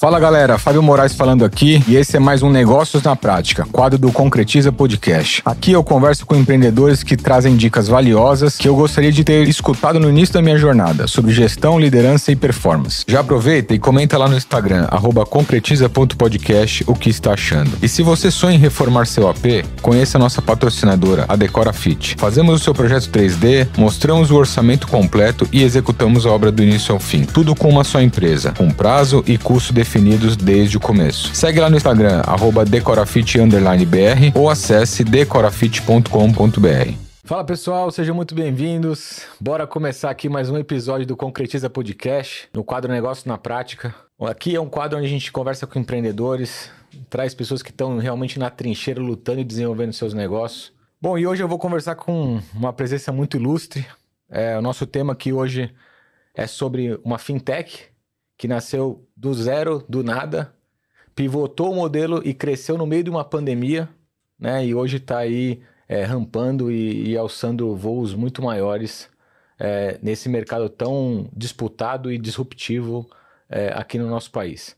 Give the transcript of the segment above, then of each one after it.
Fala galera, Fábio Moraes falando aqui e esse é mais um Negócios na Prática, quadro do Concretiza Podcast. Aqui eu converso com empreendedores que trazem dicas valiosas que eu gostaria de ter escutado no início da minha jornada, sobre gestão, liderança e performance. Já aproveita e comenta lá no Instagram, @concretiza.podcast, o que está achando. E se você sonha em reformar seu AP, conheça a nossa patrocinadora, a Decora Fit. Fazemos o seu projeto 3D, mostramos o orçamento completo e executamos a obra do início ao fim. Tudo com uma só empresa, com prazo e custo definidos desde o começo. Segue lá no Instagram, @decorafit_br ou acesse decorafit.com.br. Fala pessoal, sejam muito bem-vindos. Bora começar aqui mais um episódio do Concretiza Podcast, no quadro Negócio na Prática. Aqui é um quadro onde a gente conversa com empreendedores, traz pessoas que estão realmente na trincheira lutando e desenvolvendo seus negócios. Bom, e hoje eu vou conversar com uma presença muito ilustre. O nosso tema aqui hoje é sobre uma fintech que nasceu do zero, do nada, pivotou o modelo e cresceu no meio de uma pandemia, né? E hoje está aí rampando e alçando voos muito maiores nesse mercado tão disputado e disruptivo aqui no nosso país.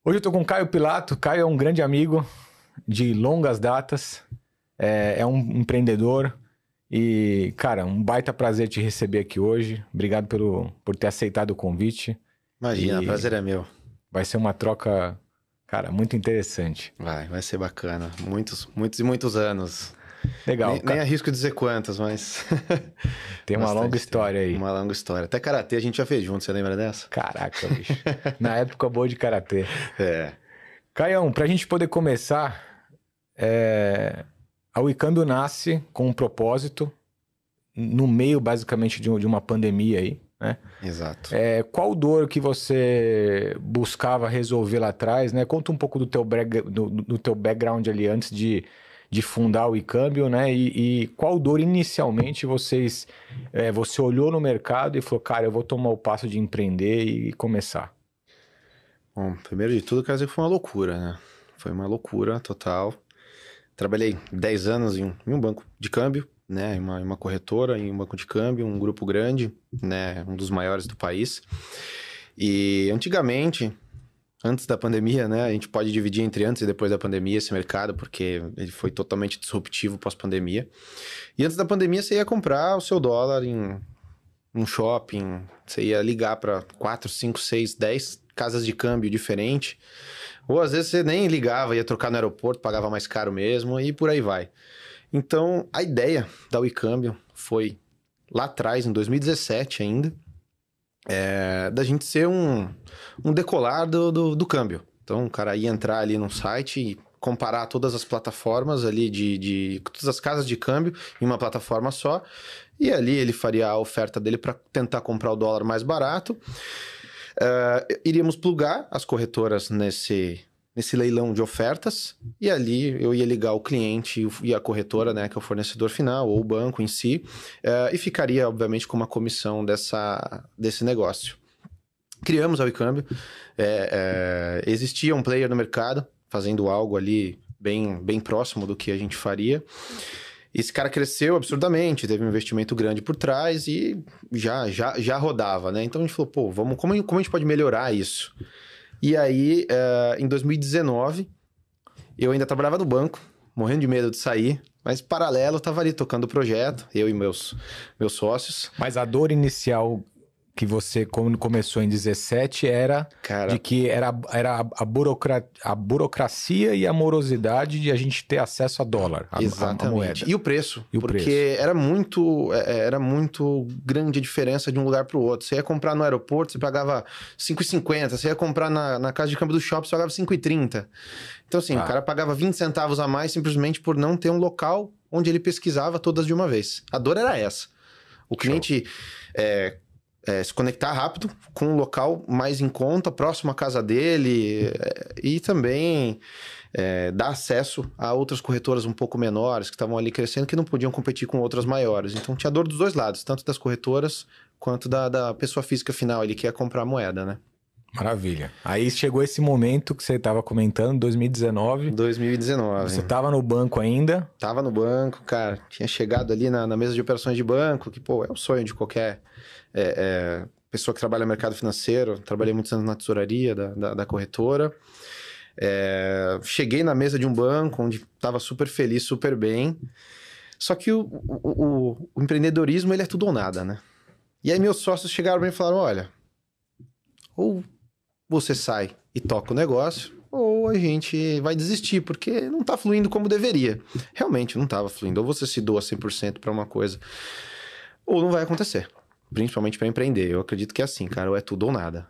Hoje eu estou com o Caio Pilato. Caio é um grande amigo de longas datas, é um empreendedor e, cara, um baita prazer te receber aqui hoje. Obrigado por ter aceitado o convite. Imagina, prazer é meu. Vai ser uma troca, cara, muito interessante. Vai ser bacana. Muitos e muitos anos. Legal. Nem arrisco dizer quantas, mas... Tem uma longa história aí. Uma longa história. Até karatê a gente já fez junto, você lembra dessa? Caraca, bicho. Na época boa de karatê. É. Caião, pra gente poder começar, a Wicambio nasce com um propósito, no meio, basicamente, de uma pandemia aí, né? Exato. Qual dor que você buscava resolver lá atrás, né? Conta um pouco do teu background ali antes de fundar o Wicambio, né? E qual dor inicialmente você olhou no mercado e falou, cara, eu vou tomar o passo de empreender e começar? Bom, primeiro de tudo, quero dizer que foi uma loucura, né? Foi uma loucura total. Trabalhei 10 anos em um banco de câmbio, né, em uma corretora, em um banco de câmbio, um grupo grande, né, um dos maiores do país. E antigamente, antes da pandemia, né, a gente pode dividir entre antes e depois da pandemia esse mercado, porque ele foi totalmente disruptivo pós-pandemia. E antes da pandemia você ia comprar o seu dólar em um shopping, você ia ligar para 4, 5, 6, 10 casas de câmbio diferentes, ou às vezes você nem ligava, ia trocar no aeroporto, pagava mais caro mesmo, e por aí vai. Então, a ideia da Wicambio foi, lá atrás, em 2017 ainda, da gente ser um decolar do câmbio. Então, o cara ia entrar ali no site e comparar todas as plataformas ali de todas as casas de câmbio em uma plataforma só, e ali ele faria a oferta dele para tentar comprar o dólar mais barato. Iríamos plugar as corretoras nesse leilão de ofertas, e ali eu ia ligar o cliente e a corretora, né, que é o fornecedor final, ou o banco em si, e ficaria, obviamente, com uma comissão desse negócio. Criamos a Wicambio, existia um player no mercado, fazendo algo ali bem próximo do que a gente faria. Esse cara cresceu absurdamente, teve um investimento grande por trás e já rodava, né? Então a gente falou, pô, como a gente pode melhorar isso? E aí, em 2019, eu ainda trabalhava no banco, morrendo de medo de sair, mas paralelo, eu tava ali tocando o projeto, eu e meus sócios. Mas a dor inicial que você começou em 17 era de que era a burocracia e a morosidade de a gente ter acesso a dólar, Exatamente. A moeda. E o preço, porque era muito grande a diferença de um lugar para o outro. Você ia comprar no aeroporto, você pagava 5,50, você ia comprar na casa de câmbio do shopping, você pagava 5,30. Então assim, o cara pagava 20 centavos a mais simplesmente por não ter um local onde ele pesquisava todas de uma vez. A dor era essa. O cliente... se conectar rápido com um local mais em conta, próximo à casa dele, e também dar acesso a outras corretoras um pouco menores que estavam ali crescendo, que não podiam competir com outras maiores. Então tinha dor dos dois lados, tanto das corretoras quanto da pessoa física final ali que ia comprar a moeda, né? Maravilha. Aí chegou esse momento que você estava comentando, 2019. 2019. Você estava no banco ainda? Tava no banco, cara. Tinha chegado ali na mesa de operações de banco, que, pô, é o sonho de qualquer pessoa que trabalha no mercado financeiro, trabalhei muitos anos na tesouraria da corretora. Cheguei na mesa de um banco onde estava super feliz, super bem. Só que o empreendedorismo, ele é tudo ou nada, né? E aí meus sócios chegaram pra mim e falaram, olha, ou você sai e toca o negócio, ou a gente vai desistir, porque não tá fluindo como deveria. Realmente não tava fluindo. Ou você se doa 100% para uma coisa, ou não vai acontecer. Principalmente para empreender. Eu acredito que é assim, cara, ou é tudo ou nada.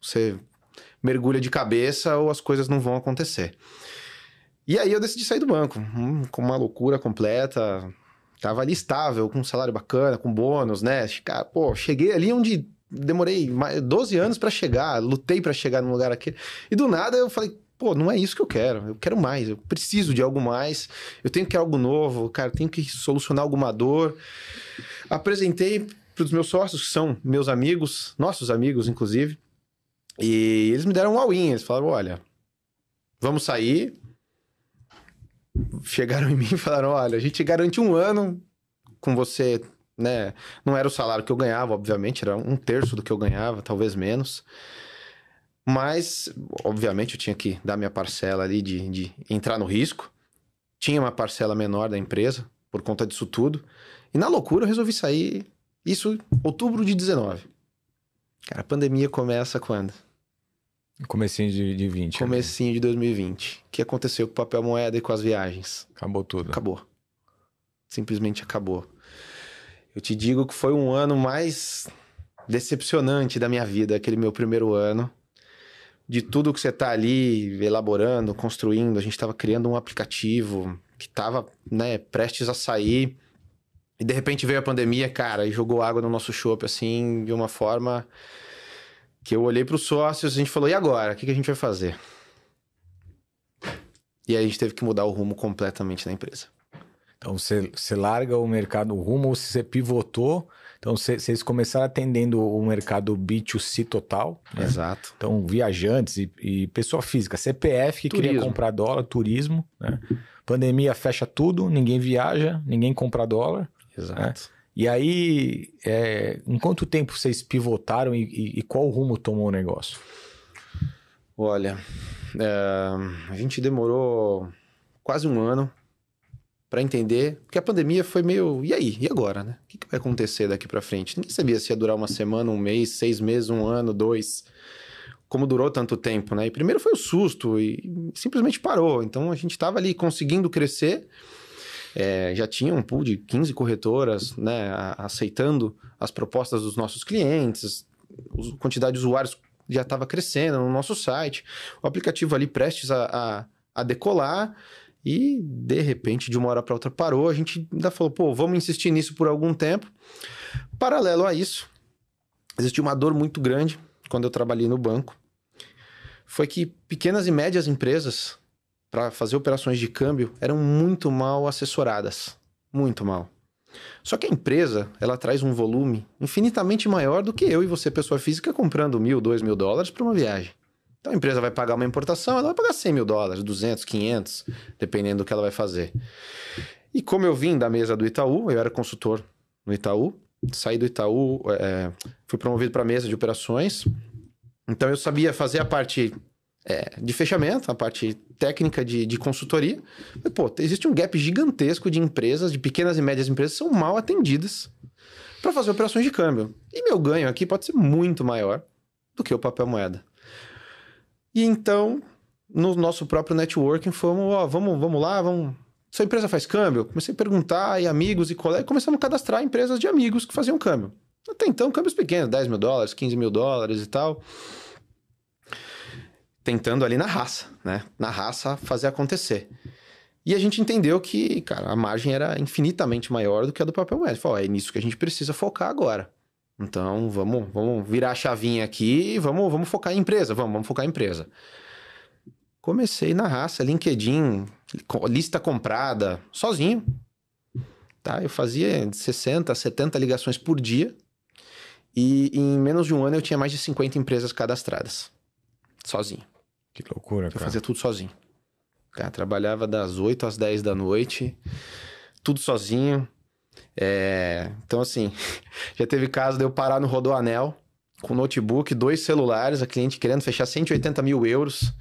Você mergulha de cabeça ou as coisas não vão acontecer. E aí eu decidi sair do banco, com uma loucura completa. Tava ali estável, com um salário bacana, com bônus, né? Cheguei ali onde demorei 12 anos para chegar, lutei para chegar num lugar aqui. E do nada eu falei, não é isso que eu quero mais, eu preciso de algo mais, eu tenho que ir algo novo, cara, tenho que solucionar alguma dor. Apresentei para os meus sócios, que são meus amigos, nossos amigos, inclusive, e eles me deram um all-in, eles falaram, olha, vamos sair. Chegaram em mim e falaram, olha, a gente garante 1 ano com você, né? Não era o salário que eu ganhava, obviamente, era 1/3 do que eu ganhava, talvez menos. Mas, obviamente, eu tinha que dar minha parcela ali de entrar no risco. Tinha uma parcela menor da empresa, por conta disso tudo. E na loucura eu resolvi sair, isso outubro de 19. Cara, a pandemia começa quando? Comecinho de 20. Comecinho de 2020. O que aconteceu com o papel moeda e com as viagens? Acabou tudo. Acabou. Simplesmente acabou. Eu te digo que foi um ano mais decepcionante da minha vida, aquele meu primeiro ano. De tudo que você tá ali elaborando, construindo. A gente tava criando um aplicativo que tava, né, prestes a sair. E de repente veio a pandemia, cara, e jogou água no nosso chopp, assim, de uma forma que eu olhei pros sócios e a gente falou, e agora? O que a gente vai fazer? E aí a gente teve que mudar o rumo completamente na empresa. Então você larga o mercado, o rumo, ou você pivotou. Então vocês começaram atendendo o mercado B2C total, né? Exato. Então viajantes e pessoa física, CPF que Turismo. queria comprar dólar, turismo, né? Pandemia fecha tudo, ninguém viaja, ninguém compra dólar. Exato. Né? E aí, em quanto tempo vocês pivotaram e qual rumo tomou o negócio? Olha, a gente demorou quase 1 ano para entender, porque a pandemia foi meio, e aí? E agora, né? O que vai acontecer daqui para frente? Ninguém sabia se ia durar 1 semana, 1 mês, 6 meses, 1 ano, 2, como durou tanto tempo, né? E primeiro foi o susto e simplesmente parou. Então a gente estava ali conseguindo crescer, já tinha um pool de 15 corretoras, né, aceitando as propostas dos nossos clientes, a quantidade de usuários já estava crescendo no nosso site, o aplicativo ali prestes a decolar. E, de repente, de uma hora para outra parou. A gente ainda falou, vamos insistir nisso por algum tempo. Paralelo a isso, existiu uma dor muito grande quando eu trabalhei no banco. Foi que pequenas e médias empresas, para fazer operações de câmbio, eram muito mal assessoradas. Muito mal. Só que a empresa, ela traz um volume infinitamente maior do que eu e você, pessoa física, comprando $1.000, $2.000 para uma viagem. Então a empresa vai pagar uma importação, ela vai pagar $100 mil, 200, 500, dependendo do que ela vai fazer. E como eu vim da mesa do Itaú, eu era consultor no Itaú, saí do Itaú, fui promovido para a mesa de operações, então eu sabia fazer a parte de fechamento, a parte técnica de consultoria. Mas, existe um gap gigantesco de empresas, de pequenas e médias empresas, que são mal atendidas para fazer operações de câmbio. E meu ganho aqui pode ser muito maior do que o papel moeda. E então, no nosso próprio networking, fomos, vamos lá, sua empresa faz câmbio? Comecei a perguntar, e amigos e colegas, começamos a cadastrar empresas de amigos que faziam câmbio. Até então, câmbios pequenos, $10 mil, $15 mil e tal. Tentando ali na raça, né? Na raça fazer acontecer. E a gente entendeu que, cara, a margem era infinitamente maior do que a do papel moeda. Falou, é nisso que a gente precisa focar agora. Então, vamos virar a chavinha aqui e vamos focar em empresa. Vamos focar em empresa. Comecei na raça, LinkedIn, lista comprada, sozinho. Tá? Eu fazia 60, 70 ligações por dia. E em menos de 1 ano eu tinha mais de 50 empresas cadastradas. Sozinho. Que loucura, cara. Eu fazia tudo sozinho. Cara, trabalhava das 8 às 10 da noite. Tudo sozinho. Então, assim, já teve caso de eu parar no Rodoanel com notebook, 2 celulares, a cliente querendo fechar 180 mil euros.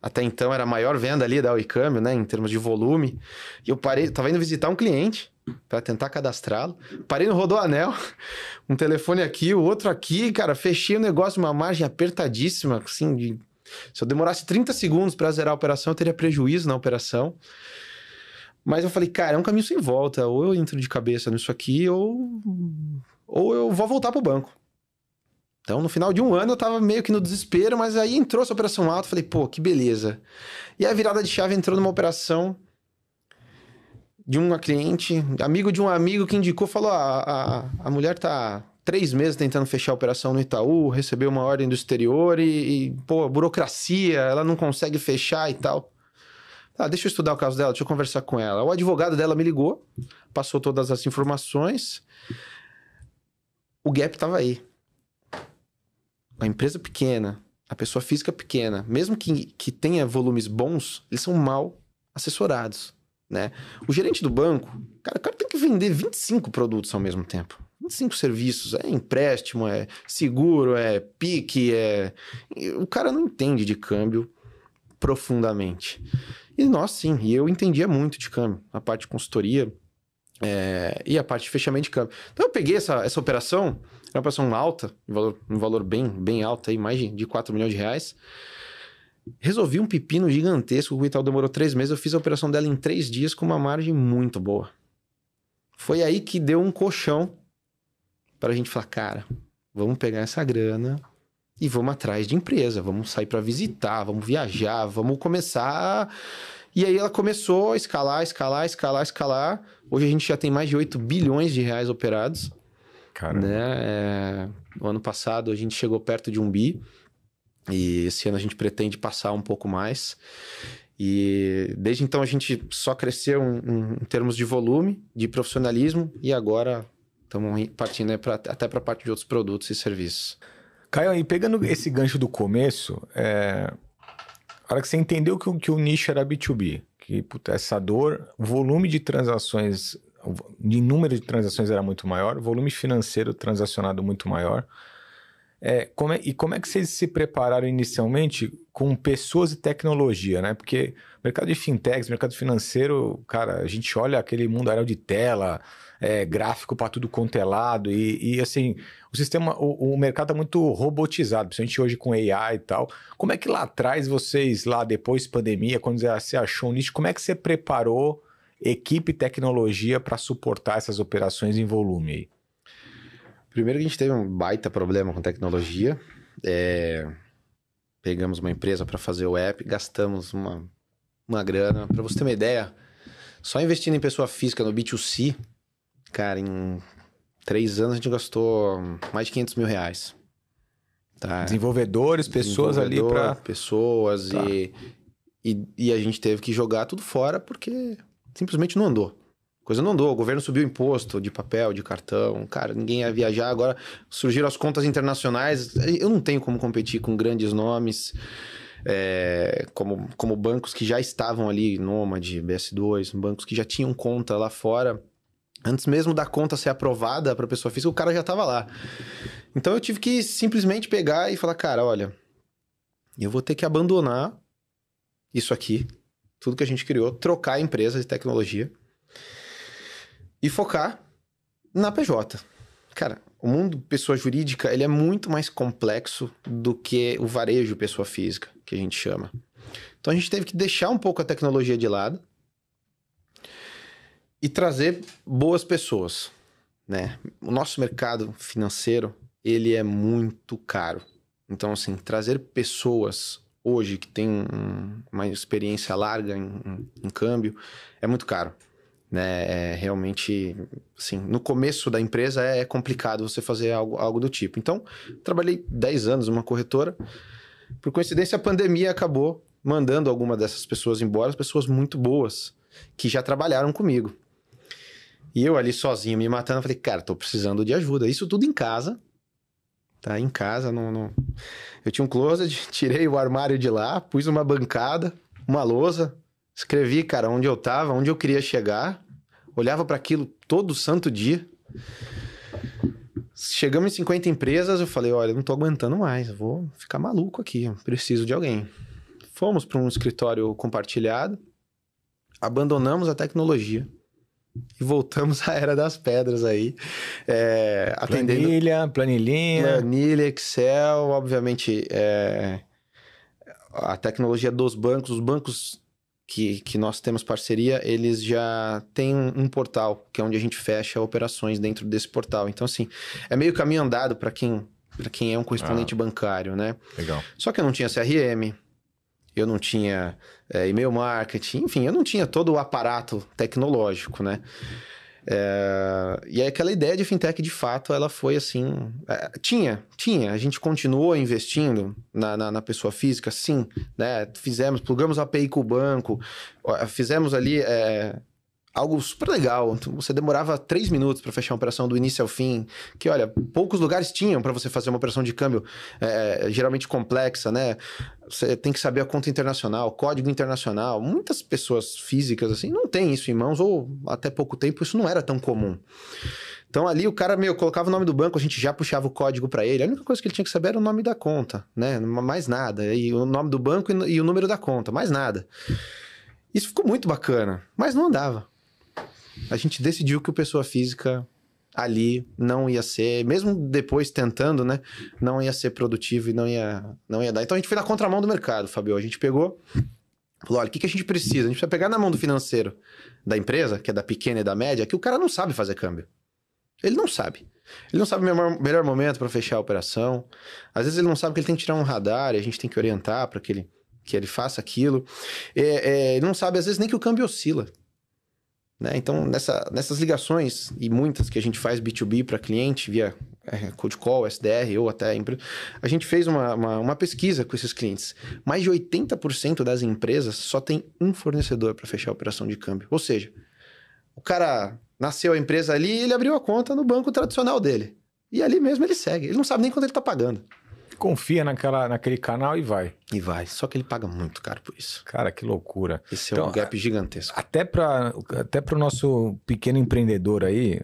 Até então era a maior venda ali da Oi Câmbio, né? Em termos de volume. E eu parei, tava indo visitar um cliente para tentar cadastrá-lo. Parei no Rodoanel, um telefone aqui, o outro aqui, cara, fechei o negócio, uma margem apertadíssima, assim, se eu demorasse 30 segundos para zerar a operação, eu teria prejuízo na operação. Mas eu falei, cara, é um caminho sem volta. Ou eu entro de cabeça nisso aqui, ou eu vou voltar pro banco. Então, no final de um ano, eu tava meio que no desespero, mas aí entrou essa operação alta, falei, pô, que beleza. E a virada de chave entrou numa operação de uma cliente, amigo de um amigo que indicou, falou, a mulher tá 3 meses tentando fechar a operação no Itaú, recebeu uma ordem do exterior pô, burocracia, ela não consegue fechar e tal. Deixa eu estudar o caso dela, deixa eu conversar com ela. O advogado dela me ligou, passou todas as informações, o gap tava aí. A empresa pequena, a pessoa física pequena, mesmo que tenha volumes bons, eles são mal assessorados, né? O gerente do banco, cara, o cara tem que vender 25 produtos ao mesmo tempo. 25 serviços, é empréstimo, é seguro, é pique, o cara não entende de câmbio profundamente. E nós sim, e eu entendia muito de câmbio, a parte de consultoria e a parte de fechamento de câmbio. Então eu peguei essa operação, era uma operação alta, um valor bem alto, aí, mais de 4 milhões de reais. Resolvi um pepino gigantesco, o Itaú demorou 3 meses, eu fiz a operação dela em 3 dias com uma margem muito boa. Foi aí que deu um colchão pra gente falar, cara, vamos pegar essa grana e vamos atrás de empresa, vamos sair para visitar, vamos viajar, vamos começar. E aí ela começou a escalar. Hoje a gente já tem mais de 8 bilhões de reais operados. Caramba. Né? No ano passado a gente chegou perto de 1 bi. E esse ano a gente pretende passar um pouco mais. E desde então a gente só cresceu em termos de volume, de profissionalismo. E agora estamos partindo até para a parte de outros produtos e serviços. Caio, e pegando esse gancho do começo, a hora que você entendeu que o nicho era B2B, que puta, essa dor, o volume de transações, de número de transações era muito maior, o volume financeiro transacionado muito maior. Como é que vocês se prepararam inicialmente com pessoas e tecnologia, né? Porque mercado de fintechs, mercado financeiro, cara, a gente olha aquele mundo aéreo de tela, gráfico para tudo quanto é lado e assim, o mercado é muito robotizado, principalmente hoje com AI e tal. Como é que lá atrás vocês, lá depois pandemia, quando você achou um nicho, como é que você preparou equipe e tecnologia para suportar essas operações em volume aí? Primeiro que a gente teve um baita problema com tecnologia. Pegamos uma empresa para fazer o app, gastamos uma grana. Para você ter uma ideia, só investindo em pessoa física no B2C, cara, em 3 anos a gente gastou mais de 500 mil reais. Tá? Desenvolvedores, pessoas ali para... Pessoas tá. E a gente teve que jogar tudo fora porque simplesmente não andou. Coisa não andou, o governo subiu o imposto de papel, de cartão, cara, ninguém ia viajar, agora surgiram as contas internacionais, eu não tenho como competir com grandes nomes, como bancos que já estavam ali, Nomad, BS2, bancos que já tinham conta lá fora, antes mesmo da conta ser aprovada para a pessoa física, o cara já estava lá. Então eu tive que simplesmente pegar e falar, cara, olha, eu vou ter que abandonar isso aqui, tudo que a gente criou, trocar a empresa de tecnologia, e focar na PJ. Cara, o mundo pessoa jurídica, ele é muito mais complexo do que o varejo pessoa física, que a gente chama. Então a gente teve que deixar um pouco a tecnologia de lado e trazer boas pessoas, né? O nosso mercado financeiro, ele é muito caro. Então, assim, trazer pessoas hoje que têm uma experiência larga em câmbio é muito caro. Né? Realmente, assim, no começo da empresa é complicado você fazer algo do tipo. Então, trabalhei 10 anos numa corretora. Por coincidência, a pandemia acabou mandando alguma dessas pessoas embora, pessoas muito boas, que já trabalharam comigo. E eu ali sozinho, me matando, falei, cara, tô precisando de ajuda. Isso tudo em casa, tá? Em casa, eu tinha um closet, tirei o armário de lá, pus uma bancada, uma lousa, escrevi, cara, onde eu tava, onde eu queria chegar, olhava para aquilo todo santo dia. Chegamos em 50 empresas, eu falei, olha, eu não tô aguentando mais, eu vou ficar maluco aqui, eu preciso de alguém. Fomos para um escritório compartilhado, abandonamos a tecnologia e voltamos à era das pedras aí, atendendo... Planilha, Excel, obviamente, a tecnologia dos bancos, os bancos que nós temos parceria, eles já têm um portal, que é onde a gente fecha operações dentro desse portal. Então, assim, é meio caminho andado para quem é um correspondente bancário, né? Legal. Só que eu não tinha CRM, eu não tinha e-mail marketing, enfim, eu não tinha todo o aparato tecnológico, né? E aí aquela ideia de fintech, de fato, ela foi assim... a gente continuou investindo na pessoa física, sim, né? Plugamos a API com o banco, fizemos ali algo super legal. Você demorava 3 minutos para fechar uma operação do início ao fim, que, olha, poucos lugares tinham para você fazer uma operação de câmbio geralmente complexa, né? Você tem que saber a conta internacional, código internacional. Muitas pessoas físicas, assim, não têm isso em mãos, ou até pouco tempo isso não era tão comum. Então ali o cara, colocava o nome do banco, a gente já puxava o código para ele. A única coisa que ele tinha que saber era o nome da conta, né? Mais nada. E o nome do banco e o número da conta, mais nada. Isso ficou muito bacana, mas não andava. A gente decidiu que o pessoa física ali não ia ser, mesmo depois tentando, né? Não ia ser produtivo e não ia dar. Então a gente foi na contramão do mercado, Fabio. A gente pegou, falou, olha, o que a gente precisa? A gente precisa pegar na mão do financeiro da empresa, que é da pequena e da média, que o cara não sabe fazer câmbio. Ele não sabe. Ele não sabe o melhor momento para fechar a operação. Às vezes ele não sabe que ele tem que tirar um radar e a gente tem que orientar para que ele faça aquilo. Ele não sabe, às vezes, nem que o câmbio oscila. Né? Então, nessas ligações, e muitas que a gente faz B2B para cliente, via cold call, SDR ou até empresa, a gente fez uma pesquisa com esses clientes. Mais de 80% das empresas só tem um fornecedor para fechar a operação de câmbio. Ou seja, o cara nasceu a empresa ali e ele abriu a conta no banco tradicional dele. E ali mesmo ele segue. Ele não sabe nem quanto ele está pagando. Confia naquele canal e vai. E vai. Só que ele paga muito caro por isso. Cara, que loucura. Esse é um gap gigantesco. Até para o nosso pequeno empreendedor aí,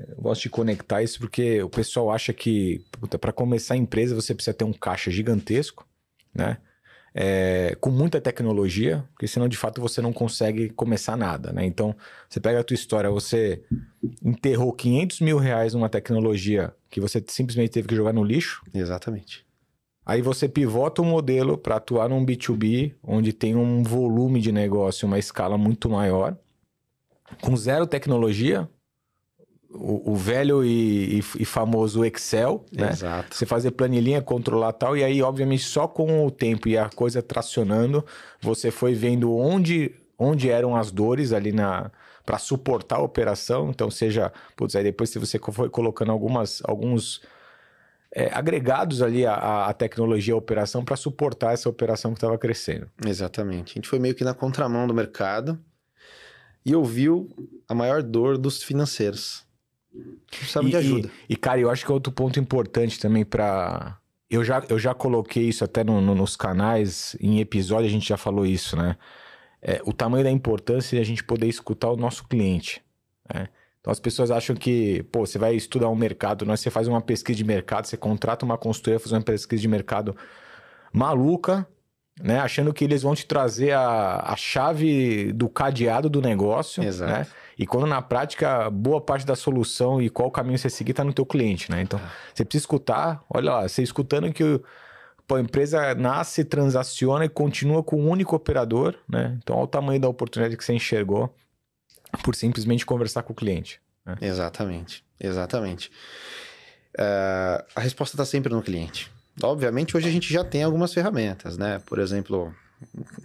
eu gosto de conectar isso porque o pessoal acha que para começar a empresa você precisa ter um caixa gigantesco, né? Com muita tecnologia, porque senão de fato você não consegue começar nada, né? Então, você pega a tua história, você enterrou 500 mil reais numa tecnologia que você simplesmente teve que jogar no lixo. Exatamente. Aí você pivota o modelo para atuar num B2B, onde tem um volume de negócio, uma escala muito maior, com zero tecnologia, o velho e famoso Excel, né? Exato. Você fazer planilhinha, controlar tal, e aí, obviamente, só com o tempo e a coisa tracionando, você foi vendo onde eram as dores ali para suportar a operação. Então, seja, aí depois se você foi colocando alguns agregados ali a tecnologia, a operação, para suportar essa operação que estava crescendo. Exatamente. A gente foi meio que na contramão do mercado e ouviu a maior dor dos financeiros. Precisava de ajuda. E, cara, eu acho que é outro ponto importante também para... Eu já coloquei isso até nos canais, em episódio a gente já falou isso, né? O tamanho da importância de a gente poder escutar o nosso cliente, né? Então as pessoas acham que, você vai estudar um mercado, você faz uma pesquisa de mercado, você contrata uma consultoria, fazer uma pesquisa de mercado maluca, né? Achando que eles vão te trazer a chave do cadeado do negócio. Exato. Né? E quando na prática, boa parte da solução e qual caminho você seguir está no teu cliente, né? Então, você precisa escutar, olha lá, você escutando que a empresa nasce, transaciona e continua com um único operador, né? Então, olha o tamanho da oportunidade que você enxergou por simplesmente conversar com o cliente. Né? Exatamente. A resposta está sempre no cliente. Obviamente, hoje a gente já tem algumas ferramentas, né? Por exemplo,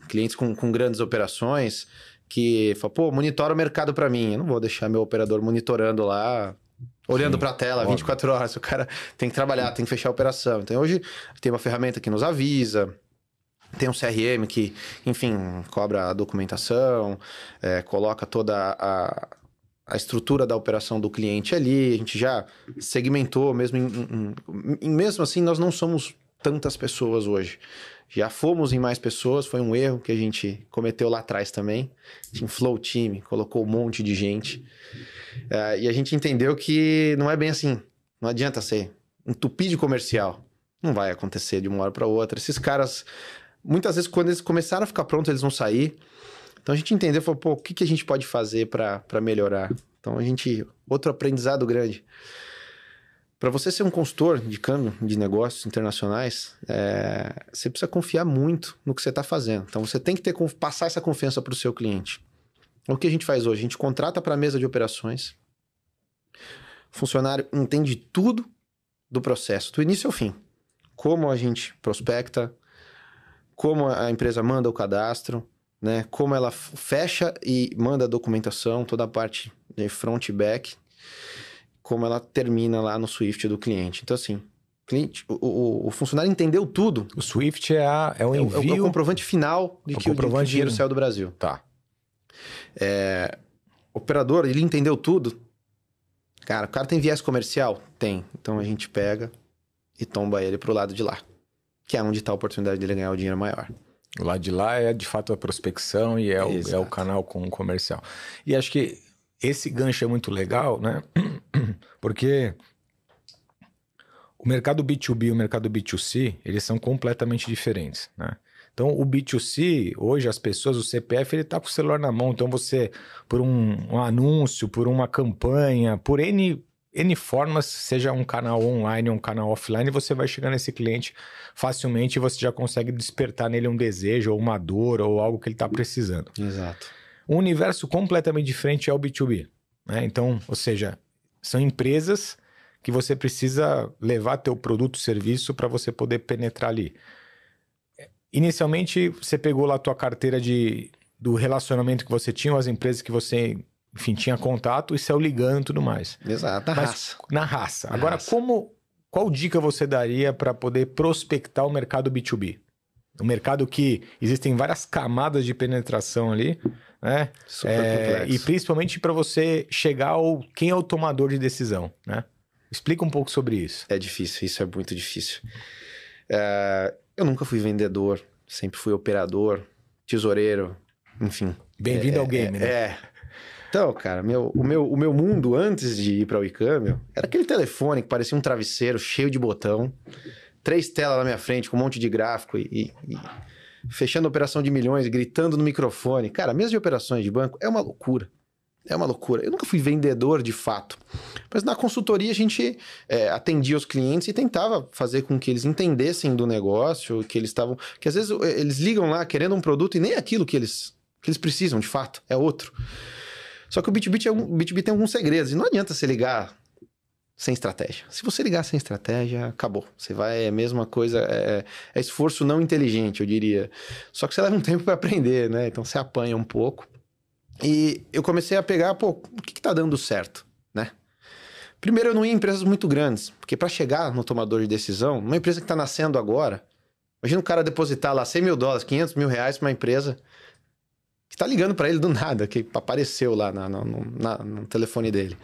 clientes com grandes operações que falam, monitora o mercado para mim. Eu não vou deixar meu operador monitorando lá, olhando para a tela, óbvio. 24 horas. O cara tem que trabalhar, tem que fechar a operação. Então, hoje tem uma ferramenta que nos avisa, tem um CRM que, enfim, cobra a documentação, coloca toda a estrutura da operação do cliente ali. A gente já segmentou, mesmo assim, nós não somos tantas pessoas hoje. Já fomos em mais pessoas, foi um erro que a gente cometeu lá atrás também. A gente inflou o time, colocou um monte de gente. E a gente entendeu que não é bem assim. Não adianta ser entupir de comercial. Não vai acontecer de uma hora para outra. Esses caras, muitas vezes, quando eles começaram a ficar prontos, eles vão sair. Então a gente entendeu, falou, pô, o que a gente pode fazer para melhorar? Então outro aprendizado grande. Para você ser um consultor de câmbio de negócios internacionais, você precisa confiar muito no que você está fazendo. Então você tem que passar essa confiança para o seu cliente. O que a gente faz hoje? A gente contrata para a mesa de operações. O funcionário entende tudo do processo, do início ao fim. Como a gente prospecta, como a empresa manda o cadastro, né? Como ela fecha e manda a documentação, toda a parte de front e back, como ela termina lá no Swift do cliente. Então, assim, o funcionário entendeu tudo. O Swift é o envio... É o comprovante final de que o dinheiro saiu do Brasil. Tá. O operador, ele entendeu tudo. Cara, o cara tem viés comercial? Tem. Então, a gente pega e tomba ele pro lado de lá, que é onde está a oportunidade dele ganhar o dinheiro maior. O lado de lá é, de fato, a prospecção e é o canal com o comercial. E acho que esse gancho é muito legal, né? Porque o mercado B2B e o mercado B2C, eles são completamente diferentes, né? Então, o B2C, hoje, as pessoas, o CPF, ele tá com o celular na mão. Então, você, por um anúncio, por uma campanha, por N formas, seja um canal online ou um canal offline, você vai chegar nesse cliente facilmente e você já consegue despertar nele um desejo ou uma dor ou algo que ele está precisando. Exato. Um universo completamente diferente é o B2B, né? Então, ou seja, são empresas que você precisa levar teu produto, serviço para você poder penetrar ali. Inicialmente, você pegou lá a tua carteira do relacionamento que você tinha, ou as empresas que você, enfim, tinha contato e saiu ligando e tudo mais. Exato, Na raça. Agora, qual dica você daria para poder prospectar o mercado B2B? O mercado que existem várias camadas de penetração ali, né? Super complexo. E principalmente para você chegar ao quem é o tomador de decisão, né? Explica um pouco sobre isso. É difícil, isso é muito difícil. Eu nunca fui vendedor, sempre fui operador, tesoureiro, enfim. Bem-vindo ao game, né? Então, cara, o meu mundo antes de ir para o e-câmbio era aquele telefone que parecia um travesseiro cheio de botão, 3 telas na minha frente com um monte de gráfico e fechando operação de milhões, gritando no microfone. Cara, mesa de operações de banco é uma loucura. É uma loucura. Eu nunca fui vendedor de fato. Mas na consultoria a gente atendia os clientes e tentava fazer com que eles entendessem do negócio, que eles estavam... Que às vezes eles ligam lá querendo um produto e nem aquilo que eles precisam de fato, é outro. Só que o B2B tem alguns segredos. E não adianta você ligar sem estratégia. Se você ligar sem estratégia, acabou. Você vai... É a mesma coisa... É esforço não inteligente, eu diria. Só que você leva um tempo para aprender, né? Então você apanha um pouco. E eu comecei a pegar, o que tá dando certo, né? Primeiro, eu não ia em empresas muito grandes, porque para chegar no tomador de decisão, uma empresa que tá nascendo agora, imagina um cara depositar lá $100 mil, $500 mil pra uma empresa que tá ligando para ele do nada, que apareceu lá no telefone dele.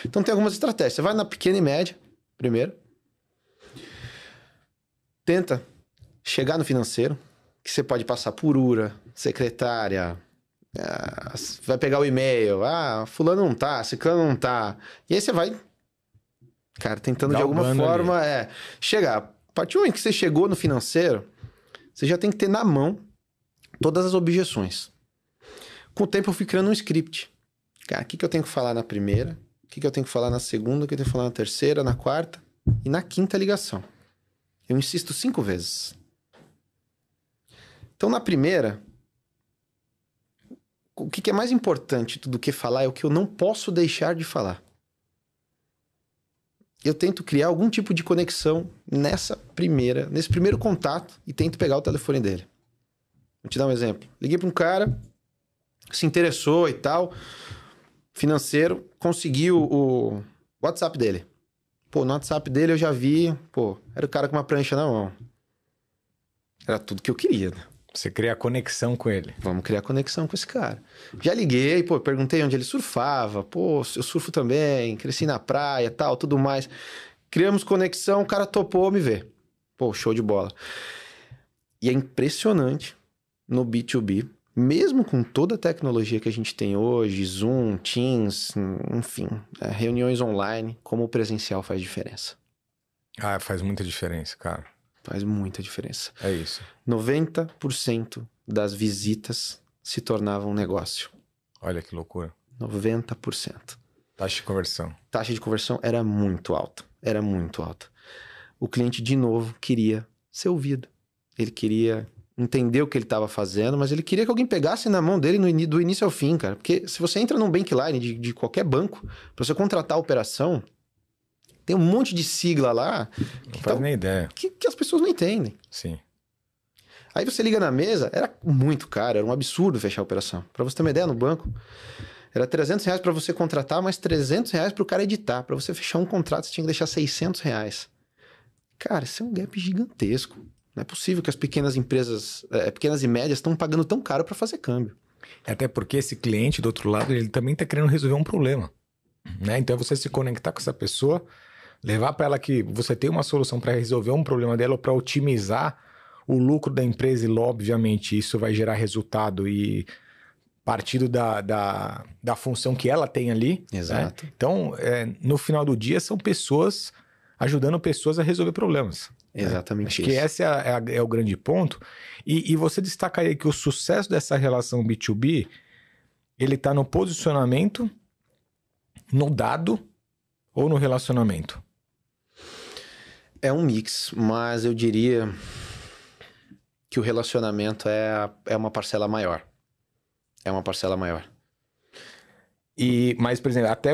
Então tem algumas estratégias. Você vai na pequena e média, primeiro. Tenta chegar no financeiro, que você pode passar por URA, secretária... vai pegar o e-mail, fulano não tá, ciclano não tá. E aí você vai, cara, tentando de alguma forma chegar. A partir do momento que você chegou no financeiro, você já tem que ter na mão todas as objeções. Com o tempo eu fui criando um script. Cara, o que eu tenho que falar na primeira, o que eu tenho que falar na segunda, o que eu tenho que falar na terceira, na quarta e na quinta ligação. Eu insisto 5 vezes. Então na primeira... O que é mais importante do que falar é o que eu não posso deixar de falar. Eu tento criar algum tipo de conexão nesse primeiro contato e tento pegar o telefone dele. Vou te dar um exemplo. Liguei para um cara, se interessou e tal, financeiro, conseguiu o WhatsApp dele. No WhatsApp dele eu já vi, era o cara com uma prancha na mão. Era tudo que eu queria, né? Você cria a conexão com ele. Vamos criar conexão com esse cara. Já liguei, perguntei onde ele surfava. Eu surfo também, cresci na praia, tal, tudo mais. Criamos conexão, o cara topou me ver. Pô, show de bola. E é impressionante no B2B, mesmo com toda a tecnologia que a gente tem hoje, Zoom, Teams, enfim, reuniões online, como o presencial faz diferença. Ah, faz muita diferença, cara. Faz muita diferença. É isso. 90% das visitas se tornavam negócio. Olha que loucura. 90%. Taxa de conversão. Taxa de conversão era muito alta. Era muito alta. O cliente, de novo, queria ser ouvido. Ele queria entender o que ele estava fazendo, mas ele queria que alguém pegasse na mão dele do início ao fim, cara. Porque se você entra num bankline de qualquer banco, para você contratar a operação, tem um monte de sigla lá... Não faz nem ideia. Que as pessoas não entendem. Sim. Aí você liga na mesa, era muito caro, era um absurdo fechar a operação. Para você ter uma ideia, no banco, era R$300 para você contratar, mais R$300 para o cara editar. Para você fechar um contrato, você tinha que deixar R$600. Cara, isso é um gap gigantesco. Não é possível que as pequenas empresas, pequenas e médias, estão pagando tão caro para fazer câmbio. Até porque esse cliente, do outro lado, ele também está querendo resolver um problema, né? Então é você se conectar com essa pessoa, levar para ela que você tem uma solução para resolver um problema dela ou para otimizar o lucro da empresa, e obviamente isso vai gerar resultado e partido da função que ela tem ali. Exato. Né? Então, no final do dia, são pessoas ajudando pessoas a resolver problemas. Exatamente. Acho que esse é o grande ponto. E você destacaria que o sucesso dessa relação B2B, ele está no posicionamento, no dado ou no relacionamento? É um mix, mas eu diria que o relacionamento é uma parcela maior. É uma parcela maior. Mas, por exemplo, até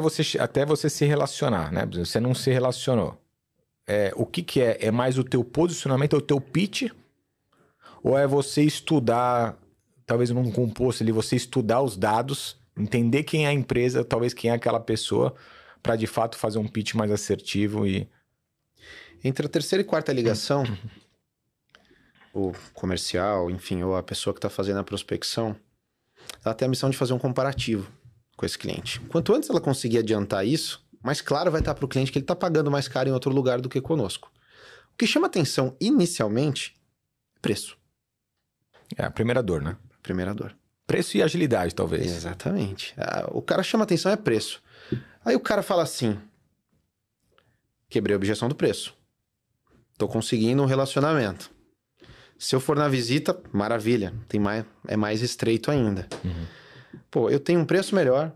você se relacionar, né? Você não se relacionou. O que é? É mais o teu posicionamento, é o teu pitch? Ou é você estudar, talvez num composto ali, você estudar os dados, entender quem é a empresa, talvez quem é aquela pessoa, para de fato fazer um pitch mais assertivo e... Entre a terceira e quarta ligação, o comercial, enfim, ou a pessoa que está fazendo a prospecção, ela tem a missão de fazer um comparativo com esse cliente. Quanto antes ela conseguir adiantar isso, mais claro vai estar para o cliente que ele está pagando mais caro em outro lugar do que conosco. O que chama atenção inicialmente é preço. É a primeira dor, né? Primeira dor. Preço e agilidade, talvez. Exatamente. O cara chama atenção é preço. Aí o cara fala assim, quebrei a objeção do preço. Tô conseguindo um relacionamento. Se eu for na visita, maravilha. É mais estreito ainda. Uhum. Pô, eu tenho um preço melhor,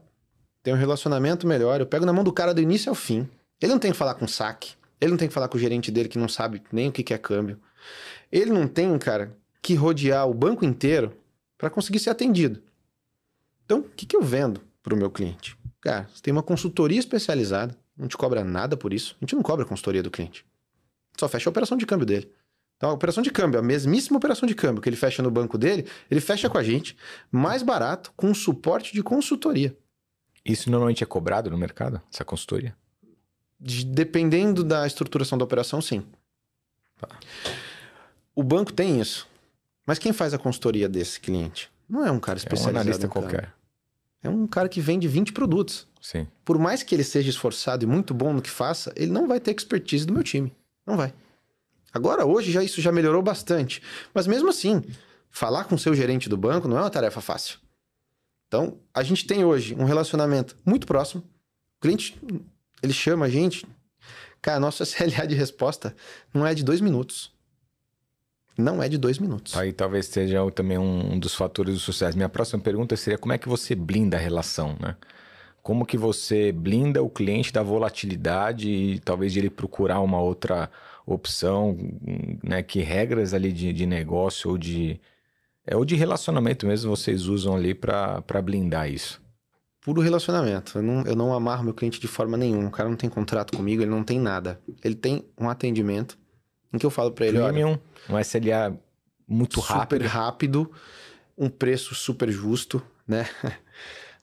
tenho um relacionamento melhor, eu pego na mão do cara do início ao fim. Ele não tem que falar com saque, ele não tem que falar com o gerente dele que não sabe nem o que é câmbio. Ele não tem, cara, que rodear o banco inteiro para conseguir ser atendido. Então, o que eu vendo pro meu cliente? Cara, você tem uma consultoria especializada, não te cobra nada por isso. A gente não cobra a consultoria do cliente. Só fecha a operação de câmbio dele. Então, a operação de câmbio, a mesmíssima operação de câmbio que ele fecha no banco dele, ele fecha com a gente, mais barato, com suporte de consultoria. Isso normalmente é cobrado no mercado, essa consultoria? Dependendo da estruturação da operação, sim. Tá. O banco tem isso. Mas quem faz a consultoria desse cliente? Não é um cara especializado. É um analista qualquer. É um cara que vende 20 produtos. Sim. Por mais que ele seja esforçado e muito bom no que faça, ele não vai ter expertise do meu time. Não vai. Agora, hoje, isso já melhorou bastante. Mas mesmo assim, falar com o seu gerente do banco não é uma tarefa fácil. Então, a gente tem hoje um relacionamento muito próximo. O cliente, ele chama a gente. Cara, nossa SLA de resposta não é de 2 minutos. Não é de 2 minutos. Aí talvez seja também um dos fatores do sucesso. Minha próxima pergunta seria como é que você blinda a relação, né? Como que você blinda o cliente da volatilidade e talvez de ele procurar uma outra opção, né? Que regras ali de negócio ou de relacionamento mesmo vocês usam ali para blindar isso? Puro relacionamento. Eu não amarro meu cliente de forma nenhuma. O cara não tem contrato comigo, ele não tem nada. Ele tem um atendimento em que eu falo para ele, Premium, olha, um SLA muito super rápido, um preço super justo, né?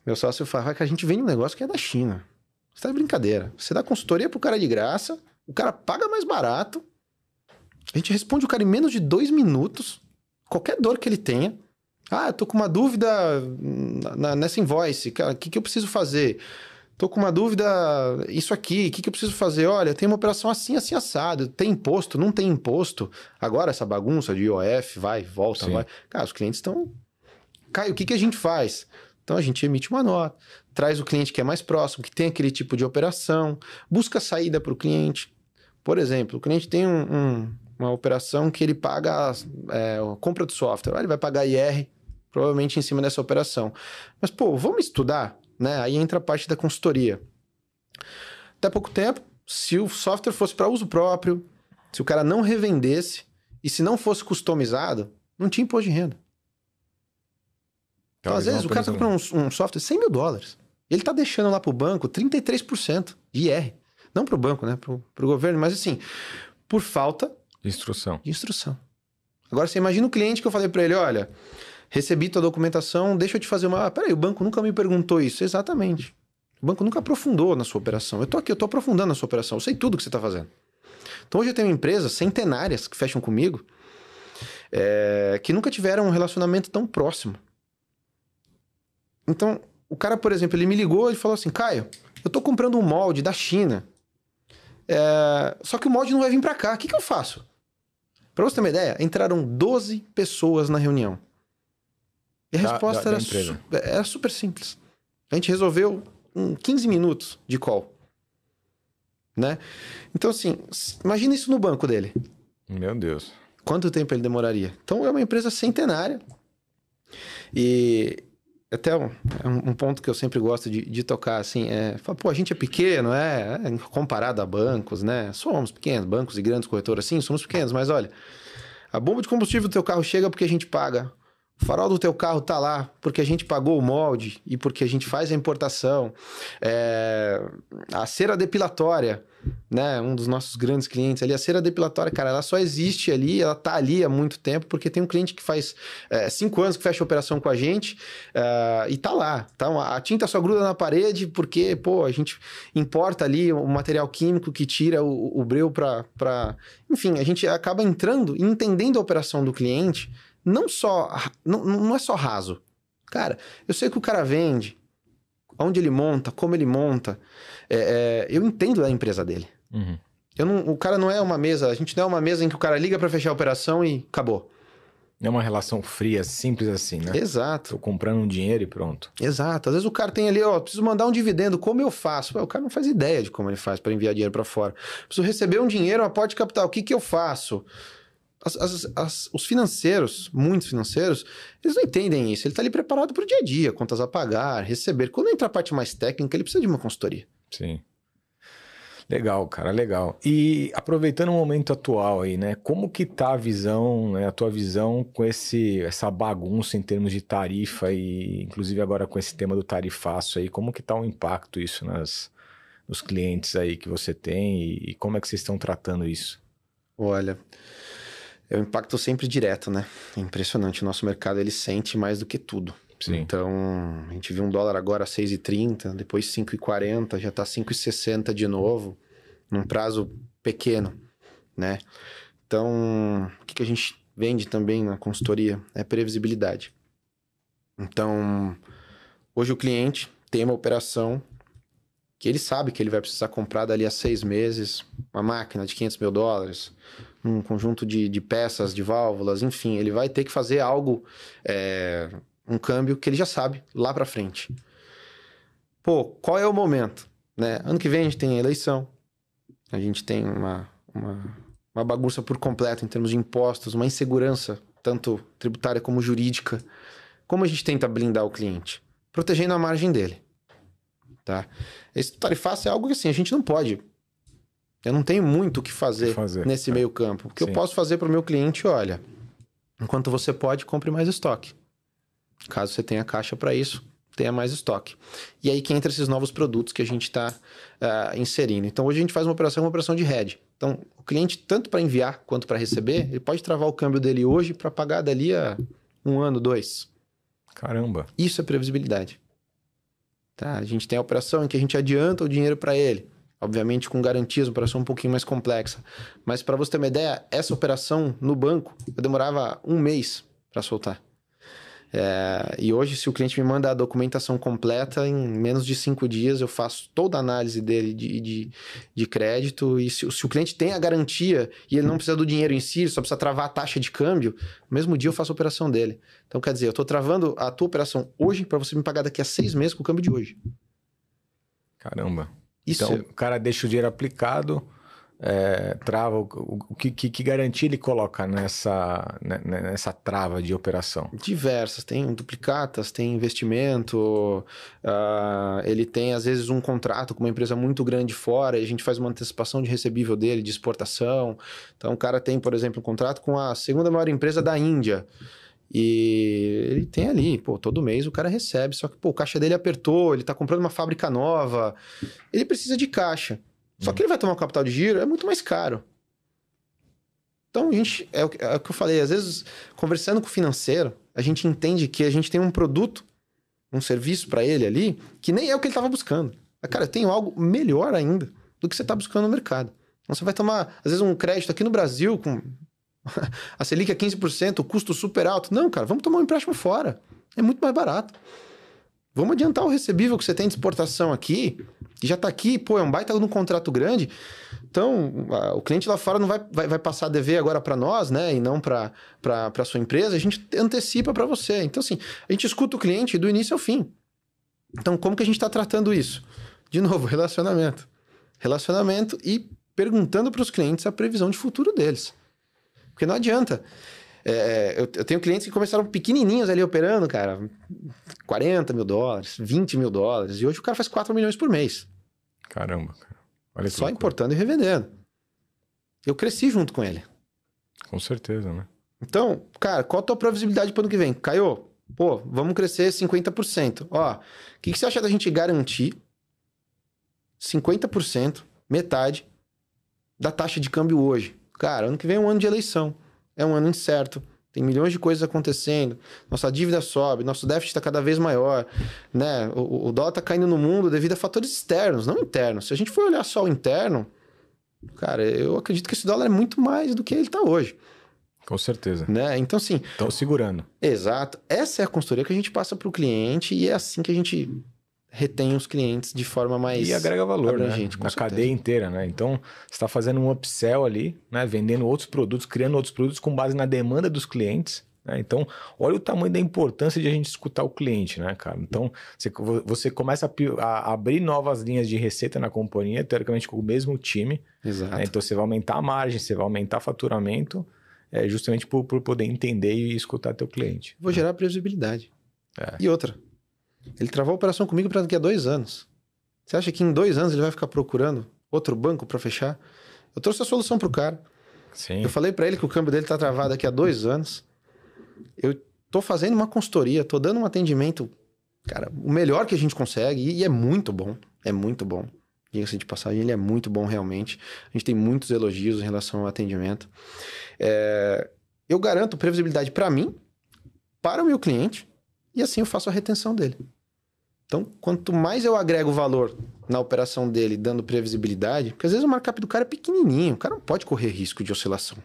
Meu sócio fala que a gente vende um negócio que é da China. Você tá de brincadeira. Você dá consultoria pro cara de graça, o cara paga mais barato, a gente responde o cara em menos de 2 minutos, qualquer dor que ele tenha. Ah, eu tô com uma dúvida nessa invoice, cara, o que eu preciso fazer? tô com uma dúvida, isso aqui, o que eu preciso fazer? Olha, tem uma operação assim, assim, assado. Tem imposto? Não tem imposto? Agora essa bagunça de IOF, vai, volta, Sim. vai. Cara, os clientes estão... Caio, o que a gente faz? Então a gente emite uma nota, traz o cliente que é mais próximo, que tem aquele tipo de operação, busca saída para o cliente. Por exemplo, o cliente tem uma operação que ele paga compra de software, ele vai pagar IR, provavelmente em cima dessa operação. Mas, pô, vamos estudar, né? Aí entra a parte da consultoria. Até pouco tempo, se o software fosse para uso próprio, se o cara não revendesse e se não fosse customizado, não tinha imposto de renda. Então, às vezes, o cara tá comprando um software $100 mil. Ele tá deixando lá pro banco 33% de IR. Não pro banco, né? Pro governo, mas assim, por falta De instrução. de instrução. Agora, você imagina o cliente que eu falei para ele, olha, recebi tua documentação, deixa eu te fazer uma... Peraí, o banco nunca me perguntou isso. Exatamente. O banco nunca aprofundou na sua operação. Eu tô aqui, eu tô aprofundando na sua operação. Eu sei tudo que você tá fazendo. Então, hoje eu tenho empresas centenárias que fecham comigo que nunca tiveram um relacionamento tão próximo. Então, o cara, por exemplo, ele me ligou e falou assim, Caio, eu tô comprando um molde da China, só que o molde não vai vir para cá. O que eu faço? Para você ter uma ideia, entraram 12 pessoas na reunião. E a resposta era super simples. A gente resolveu em 15 minutos de call. Né? Então, assim, imagina isso no banco dele. Meu Deus. Quanto tempo ele demoraria? Então, é uma empresa centenária. E até um ponto que eu sempre gosto de tocar, assim, pô, a gente é pequeno, comparado a bancos, né? Somos pequenos, bancos e grandes corretoras, sim, somos pequenos, mas olha, a bomba de combustível do teu carro chega porque a gente paga. O farol do teu carro tá lá porque a gente pagou o molde e porque a gente faz a importação. A cera depilatória, né? Um dos nossos grandes clientes ali, a cera depilatória, cara, ela só existe ali, ela tá ali há muito tempo, porque tem um cliente que faz 5 anos que fecha a operação com a gente e tá lá. Então, a tinta só gruda na parede porque, pô, a gente importa ali o material químico que tira o breu pra... Enfim, a gente acaba entrando e entendendo a operação do cliente. Não é só raso. Cara, eu sei o que o cara vende, onde ele monta, como ele monta. Eu entendo a empresa dele. Uhum. O cara não é uma mesa, a gente não é uma mesa em que o cara liga para fechar a operação e acabou. É uma relação fria, simples assim, né? Exato. Tô comprando um dinheiro e pronto. Exato. Às vezes o cara tem ali, preciso mandar um dividendo, como eu faço? O cara não faz ideia de como ele faz para enviar dinheiro para fora. Preciso receber um dinheiro, um aporte de capital, o que eu faço? Os financeiros, muitos financeiros, eles não entendem isso. Ele está ali preparado para o dia a dia, contas a pagar, receber. Quando entra a parte mais técnica, ele precisa de uma consultoria. Sim. Legal, cara, legal. E aproveitando o momento atual aí, né? Como que tá a visão, né, a tua visão com essa bagunça em termos de tarifa e inclusive agora com esse tema do tarifaço aí, como que tá o impacto isso nos clientes aí que você tem e como é que vocês estão tratando isso? Olha... É um impacto sempre direto, né? É impressionante. O nosso mercado, ele sente mais do que tudo. Sim. Então, a gente viu um dólar agora a 6,30, depois 5,40, já tá 5,60 de novo, num prazo pequeno, né? Então, o que a gente vende também na consultoria é previsibilidade. Então, hoje o cliente tem uma operação que ele sabe que ele vai precisar comprar dali a 6 meses, uma máquina de $500 mil, um conjunto de peças, de válvulas, enfim, ele vai ter que fazer algo, um câmbio que ele já sabe lá para frente. Pô, qual é o momento? Né? Ano que vem a gente tem a eleição, a gente tem uma bagunça por completo em termos de impostos, uma insegurança, tanto tributária como jurídica. Como a gente tenta blindar o cliente? Protegendo a margem dele. Tá? Esse tarifaço é algo que assim, a gente não pode. Eu não tenho muito o que fazer nesse meio campo. O que eu posso fazer para o meu cliente, olha, enquanto você pode, compre mais estoque. Caso você tenha caixa para isso, tenha mais estoque. E aí que entra esses novos produtos que a gente está inserindo. Então hoje a gente faz uma operação de hedge. Então o cliente, tanto para enviar quanto para receber, ele pode travar o câmbio dele hoje para pagar dali a 1 ano, 2. Caramba. Isso é previsibilidade. Tá? A gente tem a operação em que a gente adianta o dinheiro para ele. Obviamente com garantias, uma operação um pouquinho mais complexa. Mas para você ter uma ideia, essa operação no banco eu demorava 1 mês para soltar. E hoje, se o cliente me manda a documentação completa, em menos de 5 dias eu faço toda a análise dele de crédito. E se o cliente tem a garantia e ele não precisa do dinheiro em si, ele só precisa travar a taxa de câmbio, no mesmo dia eu faço a operação dele. Então, quer dizer, eu estou travando a tua operação hoje para você me pagar daqui a 6 meses com o câmbio de hoje. Caramba. Isso Então, o cara deixa o dinheiro aplicado, trava. Que garantia ele coloca nessa trava de operação? Diversas, tem duplicatas, tem investimento, ele tem às vezes um contrato com uma empresa muito grande fora e a gente faz uma antecipação de recebível dele, de exportação. Então o cara tem, por exemplo, um contrato com a segunda maior empresa da Índia e ele tem ali, todo mês o cara recebe, só que o caixa dele apertou, ele tá comprando uma fábrica nova, ele precisa de caixa. Só que ele vai tomar um capital de giro, é muito mais caro. Então, a gente, é o que eu falei, às vezes, conversando com o financeiro, a gente entende que a gente tem um produto, um serviço para ele ali, que nem é o que ele estava buscando. Cara, eu tenho algo melhor ainda do que você está buscando no mercado. Então, você vai tomar, às vezes, um crédito aqui no Brasil, com a Selic é 15%, o custo super alto. Não, cara, vamos tomar um empréstimo fora. É muito mais barato. Vamos adiantar o recebível que você tem de exportação aqui, que já está aqui, é um baita num contrato grande. Então, o cliente lá fora não vai passar a dever agora para nós, né? E não para a sua empresa. A gente antecipa para você. Então, assim, a gente escuta o cliente do início ao fim. Então, como que a gente está tratando isso? De novo, relacionamento. Relacionamento e perguntando para os clientes a previsão de futuro deles. Porque não adianta. Eu tenho clientes que começaram pequenininhos ali operando, cara, $40 mil, $20 mil, e hoje o cara faz 4 milhões por mês. Caramba, cara. Olha só importando e revendendo. Eu cresci junto com ele. Com certeza, né? Então, cara, qual a tua previsibilidade para o ano que vem? Caio, vamos crescer 50%. Ó, o que você acha da gente garantir 50%, metade, da taxa de câmbio hoje? Cara, ano que vem é um ano de eleição. É um ano incerto, tem milhões de coisas acontecendo, nossa dívida sobe, nosso déficit está cada vez maior, né? O dólar está caindo no mundo devido a fatores externos, não internos. Se a gente for olhar só o interno, cara, eu acredito que esse dólar é muito mais do que ele está hoje. Com certeza. Né? Então, assim... Estão segurando. Exato. Essa é a consultoria que a gente passa para o cliente e é assim que a gente retém os clientes de forma mais... E agrega valor, abrangente, né? Na cadeia inteira, né? Então, você está fazendo um upsell ali, né? Vendendo outros produtos, criando outros produtos com base na demanda dos clientes, né? Então, olha o tamanho da importância de a gente escutar o cliente, né, cara? Então, você começa a abrir novas linhas de receita na companhia, teoricamente com o mesmo time. Exato. Né? Então, você vai aumentar a margem, você vai aumentar faturamento, justamente por poder entender e escutar teu cliente. Vou gerar previsibilidade. E outra... Ele travou a operação comigo para daqui a 2 anos. Você acha que em 2 anos ele vai ficar procurando outro banco para fechar? Eu trouxe a solução para o cara. Sim. Eu falei para ele que o câmbio dele está travado daqui a 2 anos. Eu tô fazendo uma consultoria, tô dando um atendimento, cara, o melhor que a gente consegue e é muito bom. É muito bom. Diga-se de passagem, ele é muito bom realmente. A gente tem muitos elogios em relação ao atendimento. Eu garanto previsibilidade para mim, para o meu cliente, e assim eu faço a retenção dele. Então, quanto mais eu agrego valor na operação dele, dando previsibilidade, porque às vezes o markup do cara é pequenininho, o cara não pode correr risco de oscilação.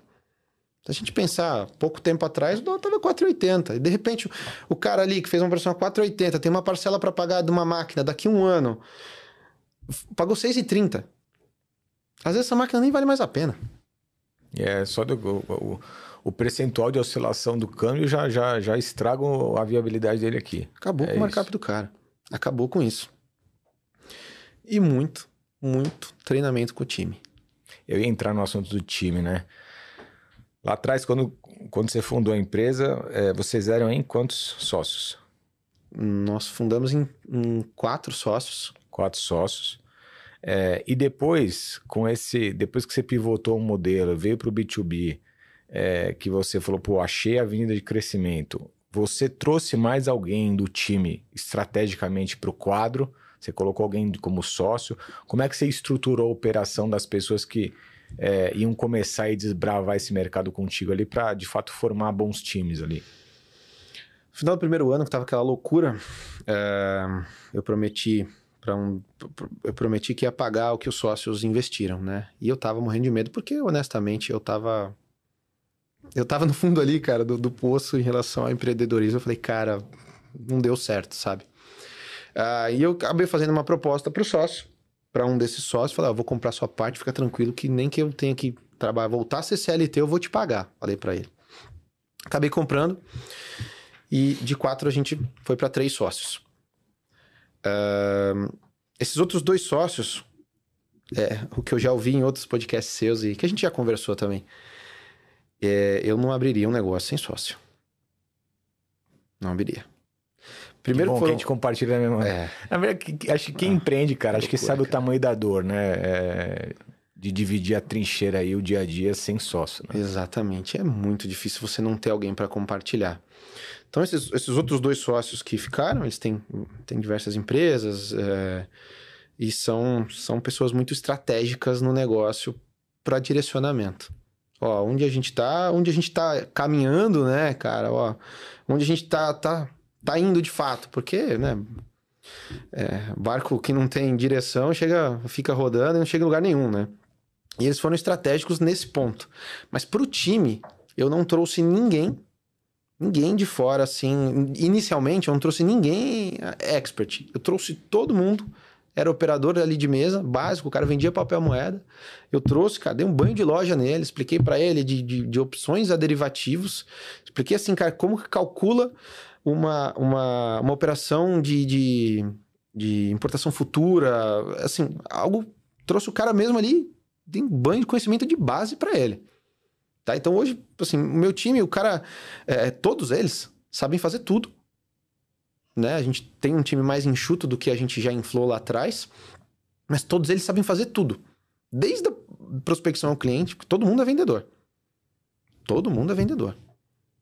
Se a gente pensar, pouco tempo atrás, o dólar estava 4,80. E de repente, o cara ali que fez uma operação a 4,80, tem uma parcela para pagar de uma máquina daqui a 1 ano, pagou 6,30. Às vezes essa máquina nem vale mais a pena. Só o percentual de oscilação do câmbio já estraga a viabilidade dele aqui. Acabou com o markup do cara. Acabou com isso. E muito treinamento com o time. Eu ia entrar no assunto do time, né? Lá atrás, quando você fundou a empresa, vocês eram em quantos sócios? Nós fundamos em 4 sócios. 4 sócios. E depois que você pivotou um modelo, veio para o B2B, que você falou, achei a avenida de crescimento, você trouxe mais alguém do time estrategicamente para o quadro? Você colocou alguém como sócio? Como é que você estruturou a operação das pessoas que iam começar e desbravar esse mercado contigo ali para, de fato, formar bons times ali? No final do primeiro ano, que estava aquela loucura, eu prometi que ia pagar o que os sócios investiram, né? E eu estava morrendo de medo porque, honestamente, eu estava eu tava no fundo ali, cara, do poço em relação ao empreendedorismo. Eu falei, cara, não deu certo, sabe? E eu acabei fazendo uma proposta pro sócio, para um desses sócios. Falei, vou comprar sua parte, fica tranquilo, que nem que eu tenha que trabalhar, voltar a ser CLT, eu vou te pagar. Falei para ele. Acabei comprando. E de 4 a gente foi para 3 sócios. Esses outros 2 sócios, o que eu já ouvi em outros podcasts seus e que a gente já conversou também, eu não abriria um negócio sem sócio. Não abriria. Primeiro que bom que a gente compartilha a mesma... Na verdade, acho que quem empreende, cara, acho que sabe o tamanho da dor, né? De dividir a trincheira aí, o dia a dia, sem sócio. Né? Exatamente. É muito difícil você não ter alguém para compartilhar. Então, esses outros 2 sócios que ficaram, eles têm diversas empresas e são pessoas muito estratégicas no negócio para direcionamento. Onde a gente tá caminhando, né, cara? Onde a gente tá indo de fato. Porque, né, barco que não tem direção fica rodando e não chega em lugar nenhum, né? E eles foram estratégicos nesse ponto. Mas pro time, eu não trouxe ninguém de fora, assim... Inicialmente, eu não trouxe ninguém expert. Eu trouxe todo mundo. Era operador ali de mesa, básico. O cara vendia papel moeda. Eu trouxe, cara, dei um banho de loja nele. Expliquei para ele de opções a derivativos. Expliquei assim, cara, como que calcula uma operação de importação futura. Assim, algo... Trouxe o cara mesmo ali, dei um banho de conhecimento de base para ele. Tá? Então hoje, assim, o meu time, o cara, todos eles sabem fazer tudo. Né? A gente tem um time mais enxuto do que a gente já inflou lá atrás, mas todos eles sabem fazer tudo. Desde a prospecção ao cliente, porque todo mundo é vendedor. Todo mundo é vendedor.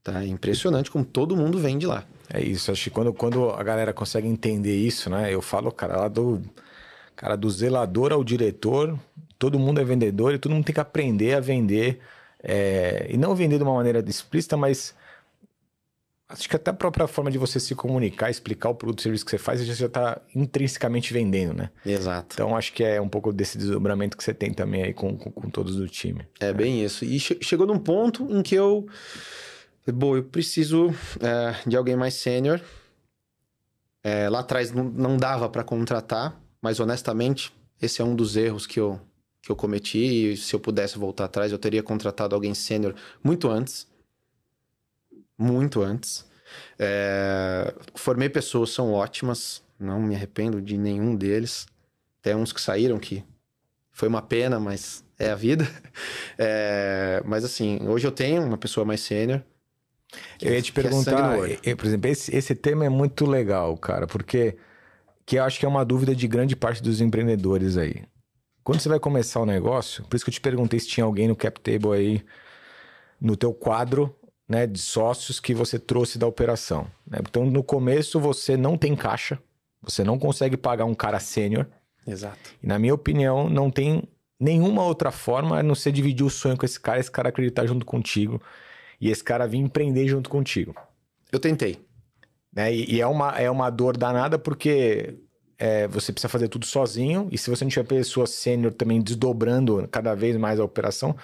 Tá? É impressionante como todo mundo vende lá. É isso, acho que quando a galera consegue entender isso, né? Eu falo, cara, lá do zelador ao diretor, todo mundo é vendedor e todo mundo tem que aprender a vender. E não vender de uma maneira explícita, mas acho que até a própria forma de você se comunicar, explicar o produto e serviço que você faz, você já está intrinsecamente vendendo, né? Exato. Então acho que é um pouco desse desdobramento que você tem também aí com todos do time. É bem isso. E chegou num ponto em que eu preciso de alguém mais sênior. Lá atrás não dava para contratar, mas honestamente, esse é um dos erros que eu cometi, e se eu pudesse voltar atrás, eu teria contratado alguém sênior muito antes. Muito antes. Formei pessoas, são ótimas, não me arrependo de nenhum deles. Tem uns que saíram que foi uma pena, mas é a vida. Mas assim, hoje eu tenho uma pessoa mais sênior. Eu ia te perguntar, por exemplo, esse tema é muito legal, cara, porque que eu acho que é uma dúvida de grande parte dos empreendedores aí. Quando você vai começar o negócio, por isso que eu te perguntei se tinha alguém no cap table aí, no teu quadro, né, de sócios que você trouxe da operação. Né? Então, no começo, você não tem caixa, você não consegue pagar um cara sênior. Exato. E, na minha opinião, não tem nenhuma outra forma a não ser dividir o sonho com esse cara acreditar junto contigo e esse cara vir empreender junto contigo. Eu tentei. Né? E é uma dor danada porque... você precisa fazer tudo sozinho, e se você não tiver pessoa sênior também desdobrando cada vez mais a operação,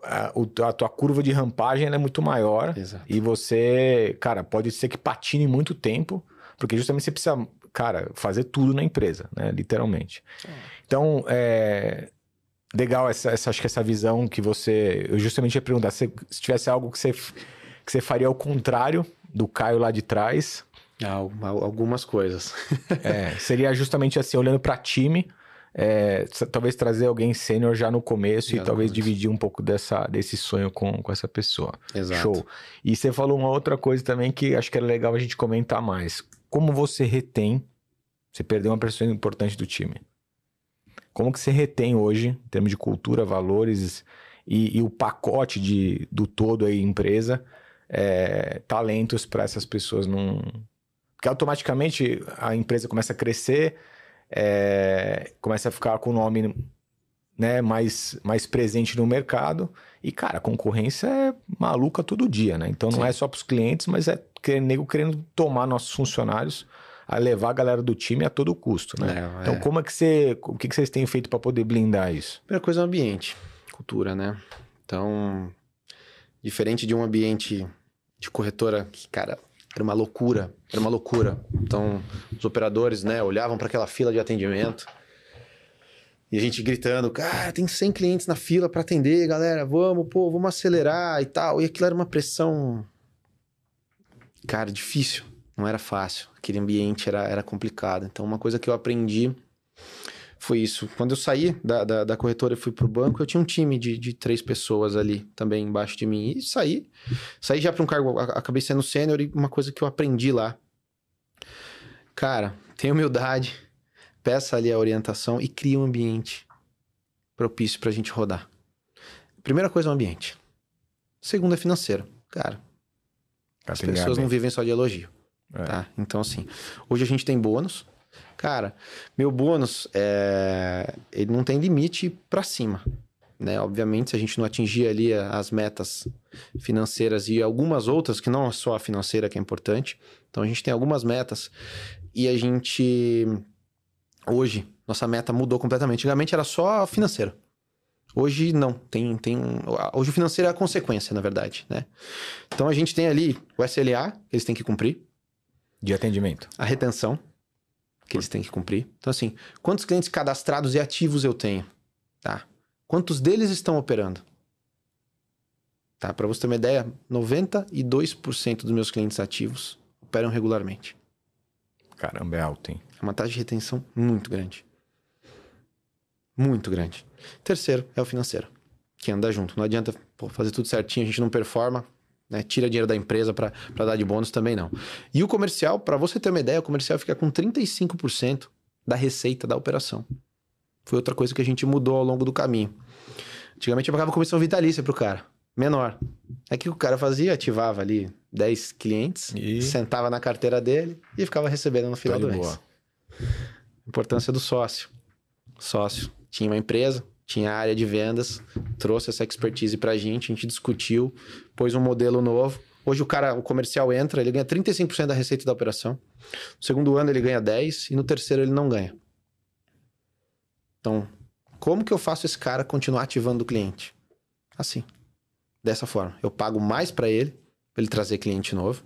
a tua curva de rampagem ela é muito maior. Exato. E você, cara, pode ser que patine muito tempo, porque justamente você precisa, cara, fazer tudo na empresa, né, literalmente. Então, legal acho que essa visão que eu justamente ia perguntar, se tivesse algo que você faria ao contrário do Caio lá de trás... Algumas coisas. Seria justamente assim, olhando para time, talvez trazer alguém sênior já no começo e talvez dividir um pouco desse sonho com essa pessoa. Exato. Show. E você falou uma outra coisa também que acho que era legal a gente comentar mais. Como você perdeu uma pessoa importante do time. Como que você retém hoje, em termos de cultura, valores e o pacote do todo aí, empresa, talentos para essas pessoas não... Porque automaticamente a empresa começa a crescer, começa a ficar com o nome, né, mais presente no mercado. E, cara, a concorrência é maluca todo dia, né? Então não Sim. É só para os clientes, mas nego querendo tomar nossos funcionários, a levar a galera do time a todo custo, né? Então o que vocês têm feito para poder blindar isso? Primeira coisa é o ambiente, cultura, né? Então, Diferente de um ambiente de corretora que, cara, era uma loucura. Era uma loucura. Então, os operadores, né, olhavam para aquela fila de atendimento e a gente gritando, cara, tem 100 clientes na fila para atender, galera, vamos acelerar e tal. E aquilo era uma pressão, cara, difícil. Não era fácil. Aquele ambiente era complicado. Então, uma coisa que eu aprendi foi isso. Quando eu saí da corretora e fui pro banco, eu tinha um time de 3 pessoas ali também embaixo de mim. E saí já para um cargo, acabei sendo sênior, e uma coisa que eu aprendi lá. Cara, tenha humildade, peça ali a orientação e cria um ambiente propício pra gente rodar. Primeira coisa é o ambiente. Segunda é financeiro. Cara, as pessoas não vivem só de elogio. Tá? Então, assim, hoje a gente tem bônus. Cara, meu bônus, ele não tem limite pra cima, né? Obviamente, se a gente não atingir ali as metas financeiras e algumas outras, que não é só a financeira que é importante. Então, a gente tem algumas metas e a gente... Hoje, nossa meta mudou completamente. Antigamente era só financeira. Hoje, não. Hoje o financeiro é a consequência, na verdade, né? Então, a gente tem ali o SLA, que eles têm que cumprir. De atendimento. A retenção, que eles têm que cumprir. Então, assim, quantos clientes cadastrados e ativos eu tenho? Tá? Quantos deles estão operando? Tá? Para você ter uma ideia, 92% dos meus clientes ativos operam regularmente. Caramba, é alto, hein? É uma taxa de retenção muito grande. Muito grande. Terceiro é o financeiro, que anda junto. Não adianta fazer tudo certinho, a gente não performa, né? Tira dinheiro da empresa para dar de bônus também não. E o comercial, para você ter uma ideia, o comercial fica com 35% da receita da operação. Foi outra coisa que a gente mudou ao longo do caminho. Antigamente eu pagava comissão vitalícia pro cara, menor. É que o cara fazia, ativava ali 10 clientes, sentava na carteira dele e ficava recebendo no final do mês. Importância do sócio. Sócio tinha uma empresa, tinha a área de vendas, trouxe essa expertise pra gente, a gente discutiu, pôs um modelo novo. Hoje o comercial entra, ele ganha 35% da receita da operação. No segundo ano ele ganha 10% e no terceiro ele não ganha. Então, como que eu faço esse cara continuar ativando o cliente? Assim, dessa forma. Eu pago mais pra ele trazer cliente novo.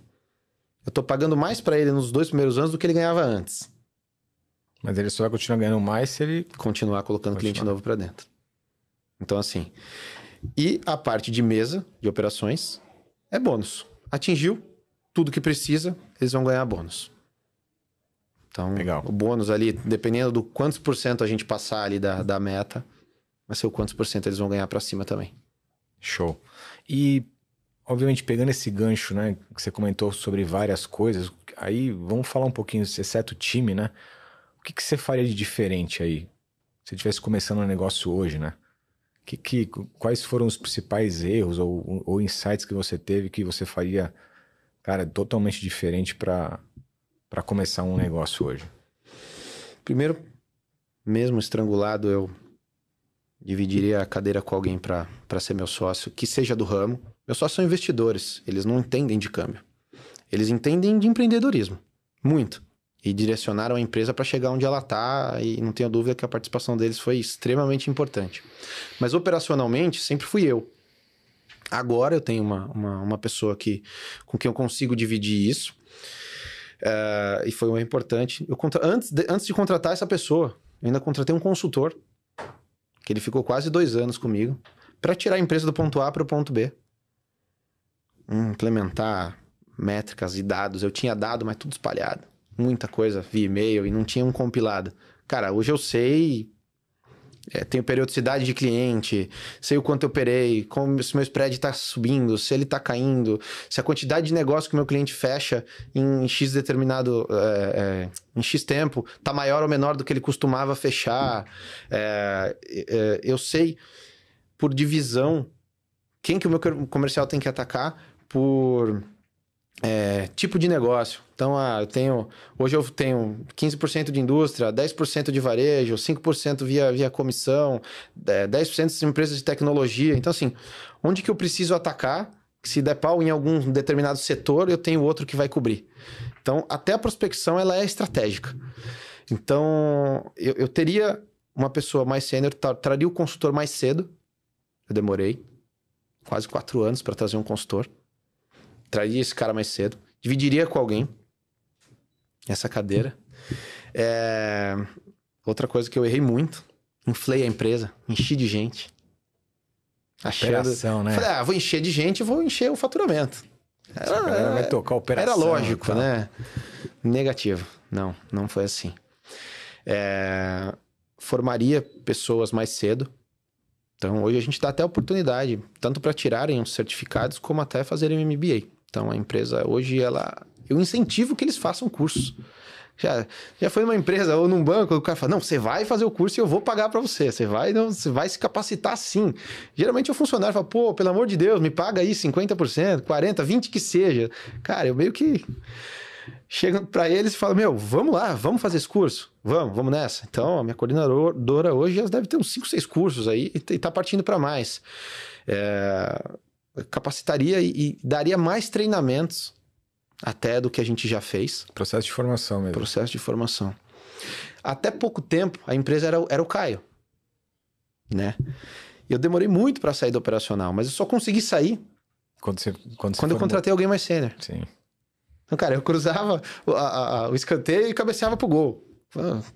Eu tô pagando mais pra ele nos 2 primeiros anos do que ele ganhava antes. Mas ele só vai continuar ganhando mais se ele... continuar colocando cliente novo pra dentro. Então, assim... E a parte de mesa, de operações, é bônus. Atingiu tudo que precisa, eles vão ganhar bônus. Então, legal. O bônus ali, dependendo do quantos por cento a gente passar ali da meta, vai ser o quantos por cento eles vão ganhar pra cima também. Show. E, obviamente, pegando esse gancho, né, que você comentou sobre várias coisas, aí vamos falar um pouquinho, exceto o time, né? O que você faria de diferente aí? Se você estivesse começando um negócio hoje, né? Quais foram os principais erros ou insights que você teve que você faria, cara, totalmente diferente para começar um negócio hoje? Primeiro, mesmo estrangulado, eu dividiria a cadeira com alguém para ser meu sócio, que seja do ramo. Meus sócios são investidores, eles não entendem de câmbio. Eles entendem de empreendedorismo, muito. E direcionaram a empresa para chegar onde ela está, e não tenho dúvida que a participação deles foi extremamente importante. Mas operacionalmente, sempre fui eu. Agora eu tenho uma pessoa com quem eu consigo dividir isso, e foi uma importante. Antes de contratar essa pessoa, eu ainda contratei um consultor, que ele ficou quase 2 anos comigo, para tirar a empresa do ponto A para o ponto B. Implementar métricas e dados. Eu tinha dado, mas tudo espalhado. Muita coisa via e-mail e não tinha um compilado. Cara, hoje eu sei, tenho periodicidade de cliente, sei o quanto eu operei, se meu spread está subindo, se ele está caindo, se a quantidade de negócio que meu cliente fecha em X determinado, em X tempo, está maior ou menor do que ele costumava fechar. Eu sei por divisão quem que o meu comercial tem que atacar por... tipo de negócio. Então, hoje eu tenho 15% de indústria, 10% de varejo, 5% via comissão, 10% de empresas de tecnologia. Então, assim, onde que eu preciso atacar? Se der pau em algum determinado setor, eu tenho outro que vai cobrir. Então, até a prospecção, ela é estratégica. Então, eu teria uma pessoa mais sênior, traria o consultor mais cedo. Eu demorei. quase 4 anos para trazer um consultor. Traria esse cara mais cedo. Dividiria com alguém essa cadeira. Outra coisa que eu errei muito. Inflei a empresa. Enchi de gente. Operação, né? Falei, vou encher de gente e vou encher o faturamento. Vai tocar a operação. Era lógico, tá, né? Negativo. Não foi assim. Formaria pessoas mais cedo. Então, hoje a gente dá até oportunidade, tanto para tirarem os certificados, como até fazerem MBA. Então, a empresa hoje, eu incentivo que eles façam cursos. Já foi numa empresa ou num banco, o cara fala, não, você vai fazer o curso e eu vou pagar para você. Você vai se capacitar sim. Geralmente o funcionário fala, pô, pelo amor de Deus, me paga aí 50%, 40%, 20% que seja. Cara, eu meio que chego para eles e falo, vamos lá, vamos fazer esse curso? Vamos nessa. Então, a minha coordenadora hoje já deve ter uns 5, 6 cursos aí e tá partindo para mais. Capacitaria e daria mais treinamentos até do que a gente já fez. Processo de formação mesmo. Processo de formação. Até pouco tempo, a empresa era o Caio, né? Eu demorei muito para sair do operacional, mas eu só consegui sair quando eu contratei alguém mais sênior. Sim. Então, cara, eu cruzava o escanteio e cabeceava pro gol.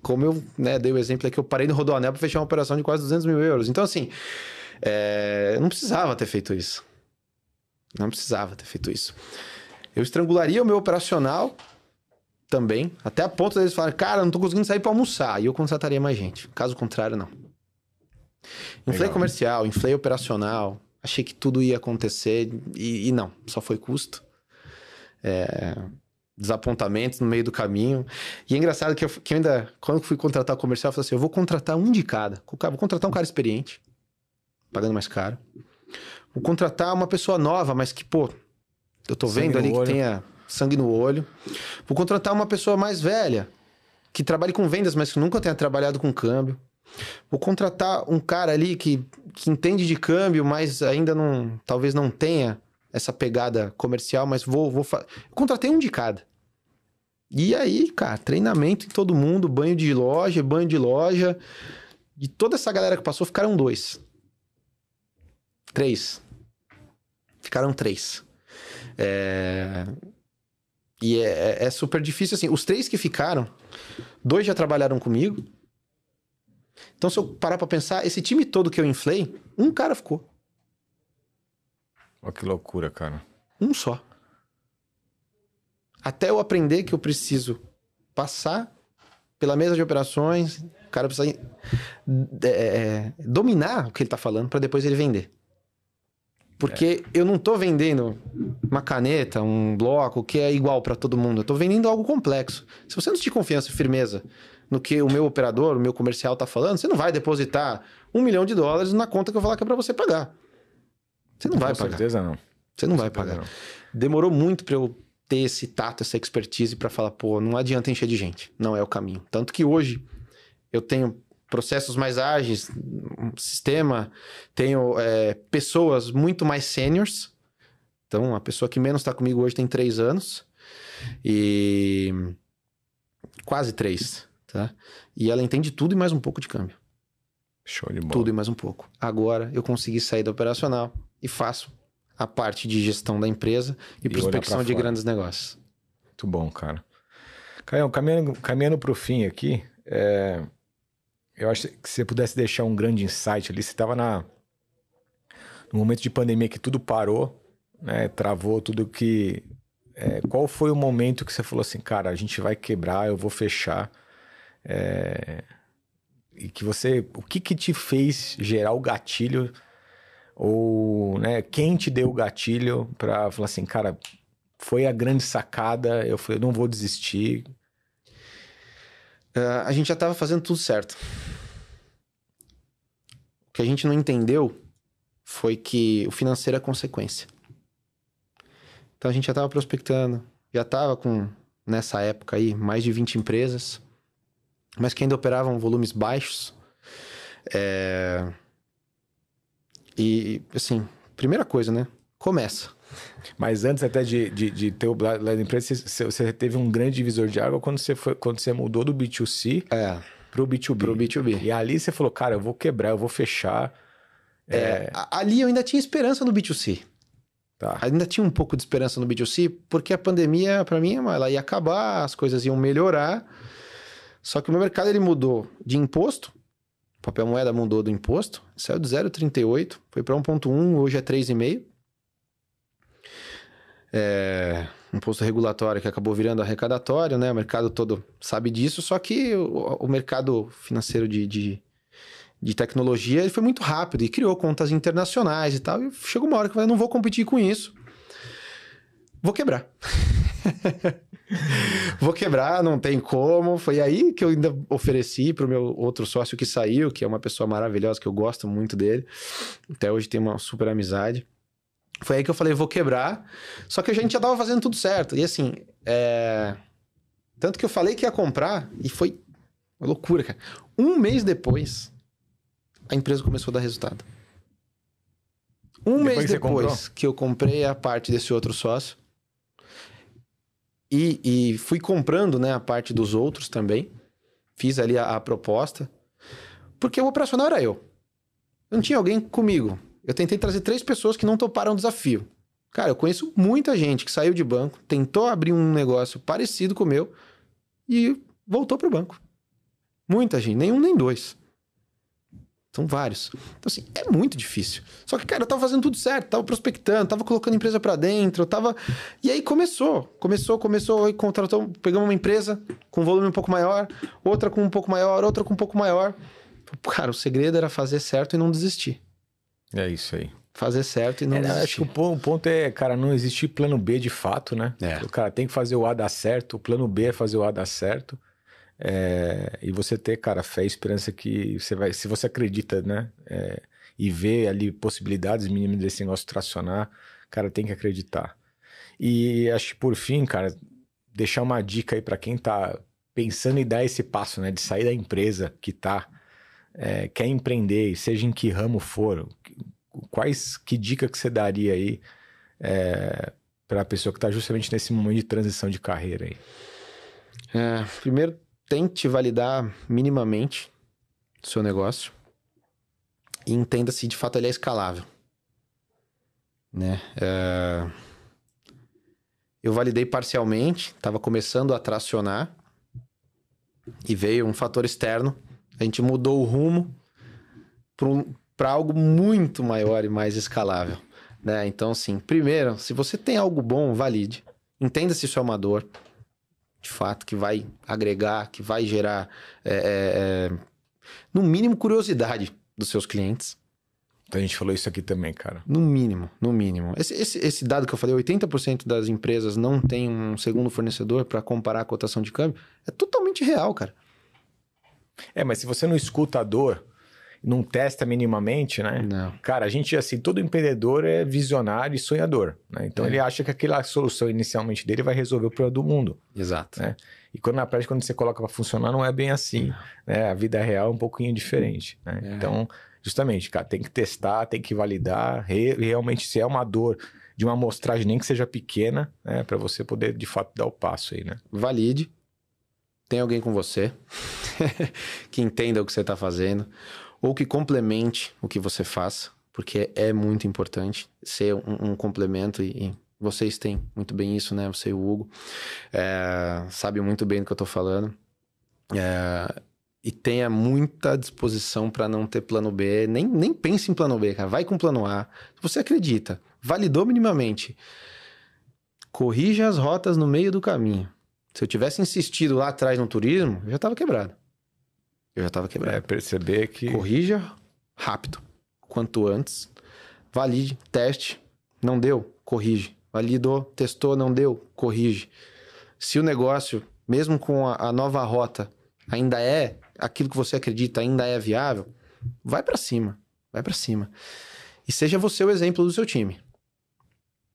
Como eu dei o exemplo aqui, eu parei no Rodoanel para fechar uma operação de quase 200 mil euros. Então, assim, eu não precisava ter feito isso. Eu estrangularia o meu operacional também, até a ponto deles falarem, cara, não tô conseguindo sair para almoçar. E eu contrataria mais gente. Caso contrário, não. Inflei comercial, inflei operacional. Achei que tudo ia acontecer e não. Só foi custo. Desapontamentos no meio do caminho. E é engraçado que eu ainda, quando eu fui contratar o comercial, eu falei assim, eu vou contratar um de cada. Vou contratar um cara experiente, pagando mais caro. Vou contratar uma pessoa nova, mas que, pô, eu tô vendo ali que tenha sangue no olho. Vou contratar uma pessoa mais velha, que trabalhe com vendas, mas que nunca tenha trabalhado com câmbio. Vou contratar um cara ali que entende de câmbio, mas ainda talvez não tenha essa pegada comercial, mas eu contratei um de cada. E aí, cara, treinamento em todo mundo, banho de loja. De toda essa galera que passou, ficaram 2. 3. Ficaram 3. E é super difícil, assim. Os 3 que ficaram, 2 já trabalharam comigo. Então, se eu parar pra pensar, esse time todo que eu inflei, um cara ficou. Olha que loucura, cara. Um só. Até eu aprender que eu preciso passar pela mesa de operações, o cara precisa dominar o que ele tá falando para depois ele vender. Porque eu não tô vendendo uma caneta, um bloco que é igual para todo mundo. Eu tô vendendo algo complexo. Se você não tem confiança e firmeza no que o meu operador, o meu comercial tá falando, você não vai depositar $1 milhão na conta que eu falar que é para você pagar. Você não vai pagar. Com certeza não. Você não vai pagar. Não. Demorou muito para eu ter esse tato, essa expertise para falar, pô, não adianta encher de gente. Não é o caminho. Tanto que hoje eu tenho processos mais ágeis, um sistema, tenho pessoas muito mais sêniors. Então, a pessoa que menos está comigo hoje tem 3 anos. E quase 3, tá? E ela entende tudo e mais um pouco de câmbio. Show de bola. Tudo e mais um pouco. Agora eu consegui sair do operacional e faço a parte de gestão da empresa e prospecção de grandes negócios. Muito bom, cara. Caião, caminhando para o fim aqui, eu acho que se você pudesse deixar um grande insight ali, você estava no momento de pandemia que tudo parou, né, travou tudo que... qual foi o momento que você falou assim, cara, a gente vai quebrar, eu vou fechar... E que o que te fez gerar o gatilho ou, né, quem te deu o gatilho pra falar assim, cara, foi a grande sacada, eu não vou desistir. A gente já tava fazendo tudo certo. O que a gente não entendeu foi que o financeiro é consequência. Então a gente já tava prospectando, já tava com, nessa época aí, mais de 20 empresas, mas que ainda operavam volumes baixos. E, assim, primeira coisa, né? Começa. Mas antes até de ter o lado da empresa, você teve um grande divisor de água quando você mudou do B2C pro B2B. Pro B2B. E ali você falou, cara, eu vou quebrar, eu vou fechar. Ali eu ainda tinha esperança no B2C. Tá. Ainda tinha um pouco de esperança no B2C, porque a pandemia, para mim, ela ia acabar, as coisas iam melhorar. Só que o meu mercado ele mudou de imposto, o papel moeda mudou do imposto, saiu de 0,38, foi para 1,1, hoje é 3,5. Imposto regulatório que acabou virando arrecadatório, né? O mercado todo sabe disso, só que o mercado financeiro de tecnologia ele foi muito rápido e criou contas internacionais e tal. E chegou uma hora que eu falei, não vou competir com isso. Vou quebrar. Vou quebrar, não tem como. Foi aí que eu ainda ofereci para o meu outro sócio que saiu, que é uma pessoa maravilhosa, que eu gosto muito dele. Até hoje tem uma super amizade. Foi aí que eu falei, vou quebrar. Só que a gente já tava fazendo tudo certo. E assim, tanto que eu falei que ia comprar e foi uma loucura, cara. Um mês depois, a empresa começou a dar resultado. Um mês depois que eu comprei a parte desse outro sócio e fui comprando, né, a parte dos outros também. Fiz ali a proposta. Porque o operacional era eu. Não tinha alguém comigo. Eu tentei trazer 3 pessoas que não toparam o desafio. Cara, eu conheço muita gente que saiu de banco, tentou abrir um negócio parecido com o meu e voltou pro banco. Muita gente, nem um nem dois. São vários. Então, assim, é muito difícil. Só que, cara, eu tava fazendo tudo certo, tava prospectando, tava colocando empresa pra dentro, tava... E aí começou, e contratou, pegamos uma empresa com um volume um pouco maior, outra com um pouco maior, outra com um pouco maior. Cara, o segredo era fazer certo e não desistir. É isso aí. Fazer certo e não desistir. Acho que o ponto é, cara, não existir plano B de fato, né? O cara tem que fazer o A dar certo, o plano B é fazer o A dar certo. E você ter, cara, fé e esperança que você vai... Se você acredita, né? E vê ali possibilidades mínimas desse negócio tracionar, cara, tem que acreditar. E acho que por fim, cara, deixar uma dica aí pra quem tá pensando em dar esse passo, né? De sair da empresa que tá... quer empreender, seja em que ramo for, que dica que você daria aí para a pessoa que está justamente nesse momento de transição de carreira aí? Primeiro, tente validar minimamente o seu negócio e entenda se de fato ele é escalável, né? Eu validei parcialmente, estava começando a tracionar e veio um fator externo. A gente mudou o rumo para algo muito maior e mais escalável, né? Então, assim, primeiro, se você tem algo bom, valide. Entenda se isso é uma dor, de fato, que vai agregar, que vai gerar, no mínimo, curiosidade dos seus clientes. Então, a gente falou isso aqui também, cara. No mínimo, no mínimo. Esse dado que eu falei, 80% das empresas não tem um segundo fornecedor para comparar a cotação de câmbio, é totalmente real, cara. Mas se você não escuta a dor, não testa minimamente, né? Não. Cara, a gente, assim, todo empreendedor é visionário e sonhador, né? Então ele acha que aquela solução inicialmente dele vai resolver o problema do mundo. Exato. Né? E quando na prática, quando você coloca para funcionar, não é bem assim. Né? A vida real é um pouquinho diferente. Né? Então, justamente, cara, tem que testar, tem que validar, realmente se é uma dor de uma amostragem, nem que seja pequena, né? Para você poder, de fato, dar o passo aí, né? Valide. Tem alguém com você que entenda o que você está fazendo ou que complemente o que você faz, porque é muito importante ser um complemento e vocês têm muito bem isso, né? Você e o Hugo sabe muito bem do que eu estou falando. E tenha muita disposição para não ter plano B. Nem pense em plano B, cara. Vai com plano A. Se você acredita, validou minimamente, corrija as rotas no meio do caminho. Se eu tivesse insistido lá atrás no turismo, eu já estava quebrado. Perceber que... Corrija rápido, quanto antes. Valide, teste. Não deu? Corrige. Validou, testou, não deu? Corrige. Se o negócio, mesmo com a nova rota, ainda é aquilo que você acredita, ainda é viável, vai para cima. Vai para cima. E seja você o exemplo do seu time.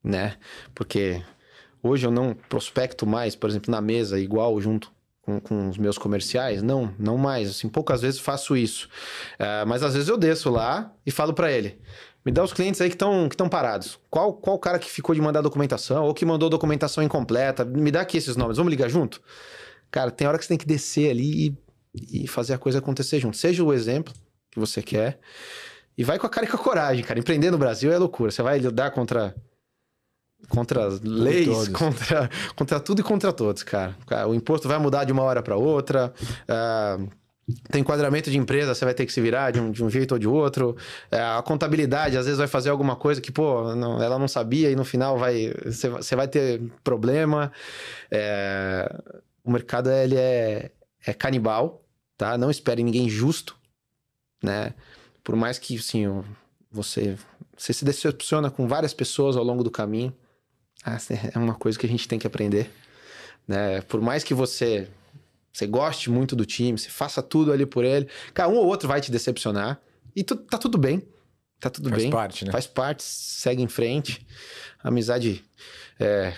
Né? Porque... Hoje eu não prospecto mais, por exemplo, na mesa, igual junto com os meus comerciais. Não mais. Assim, poucas vezes faço isso. Mas às vezes eu desço lá e falo para ele. Me dá os clientes aí que estão parados. Qual cara que ficou de mandar documentação ou que mandou documentação incompleta? Me dá aqui esses nomes. Vamos ligar junto? Cara, tem hora que você tem que descer ali e fazer a coisa acontecer junto. Seja o exemplo que você quer E vai com a cara e com a coragem, cara. Empreender no Brasil é loucura. Você vai lidar contra leis, contra tudo e contra todos, cara. O imposto vai mudar de uma hora para outra. Tem enquadramento de empresa, você vai ter que se virar de um jeito ou de outro. A contabilidade, às vezes, vai fazer alguma coisa que, ela não sabia e no final você vai ter problema. O mercado, ele é canibal, tá? Não espere ninguém justo, né? Por mais que, assim, você se decepciona com várias pessoas ao longo do caminho. É uma coisa que a gente tem que aprender, né? Por mais que você goste muito do time, você faça tudo ali por ele, cara, um ou outro vai te decepcionar e tá tudo bem. Tá tudo bem. Faz parte, né? Faz parte, segue em frente. A amizade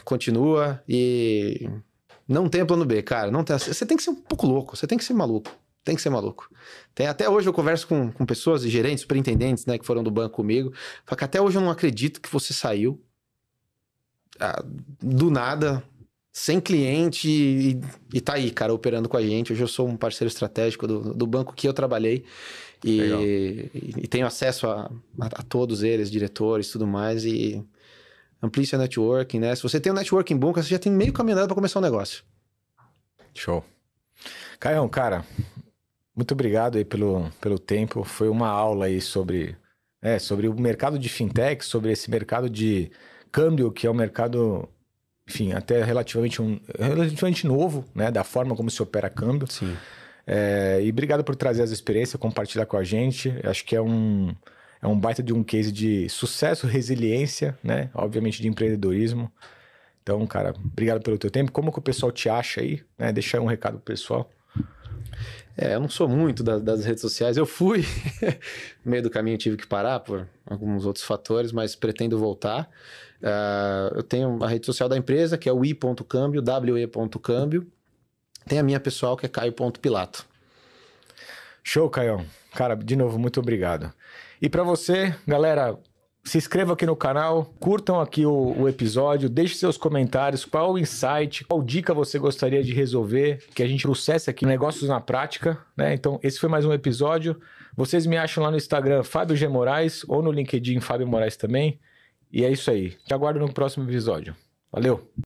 continua e não tem plano B, cara. Não tem, você tem que ser um pouco louco, você tem que ser maluco. Tem que ser maluco. Até hoje eu converso com pessoas, gerentes, superintendentes, né, que foram do banco comigo. Falo que até hoje eu não acredito que você saiu do nada, sem cliente e tá aí, cara, operando com a gente. Hoje eu sou um parceiro estratégico do banco que eu trabalhei e tenho acesso a todos eles, diretores e tudo mais, e amplie seu networking, né? Se você tem um networking bom, você já tem meio caminho andado para começar um negócio. Show. Caião, cara, muito obrigado aí pelo tempo. Foi uma aula aí sobre o mercado de fintech, sobre esse mercado de câmbio, que é um mercado, enfim, até relativamente novo, né? Da forma como se opera câmbio. Sim. E obrigado por trazer as experiências, compartilhar com a gente. Acho que é um baita de um case de sucesso, resiliência, né? Obviamente de empreendedorismo. Então, cara, obrigado pelo teu tempo. Como que o pessoal te acha aí? Né? Deixa aí um recado pro pessoal. Eu não sou muito das redes sociais. Eu fui, no meio do caminho tive que parar por alguns outros fatores, mas pretendo voltar. Eu tenho a rede social da empresa, que é o i.câmbio, we.câmbio. Tem a minha pessoal, que é caio.pilato. Show, Caião. Cara, de novo, muito obrigado. E para você, galera, se inscreva aqui no canal, curtam aqui o episódio, deixe seus comentários, qual o insight, qual dica você gostaria de resolver, que a gente trouxesse aqui Negócios na Prática, né? Então, esse foi mais um episódio. Vocês me acham lá no Instagram, Fábio G. Moraes, ou no LinkedIn, Fábio Moraes também. E é isso aí. Te aguardo no próximo episódio. Valeu!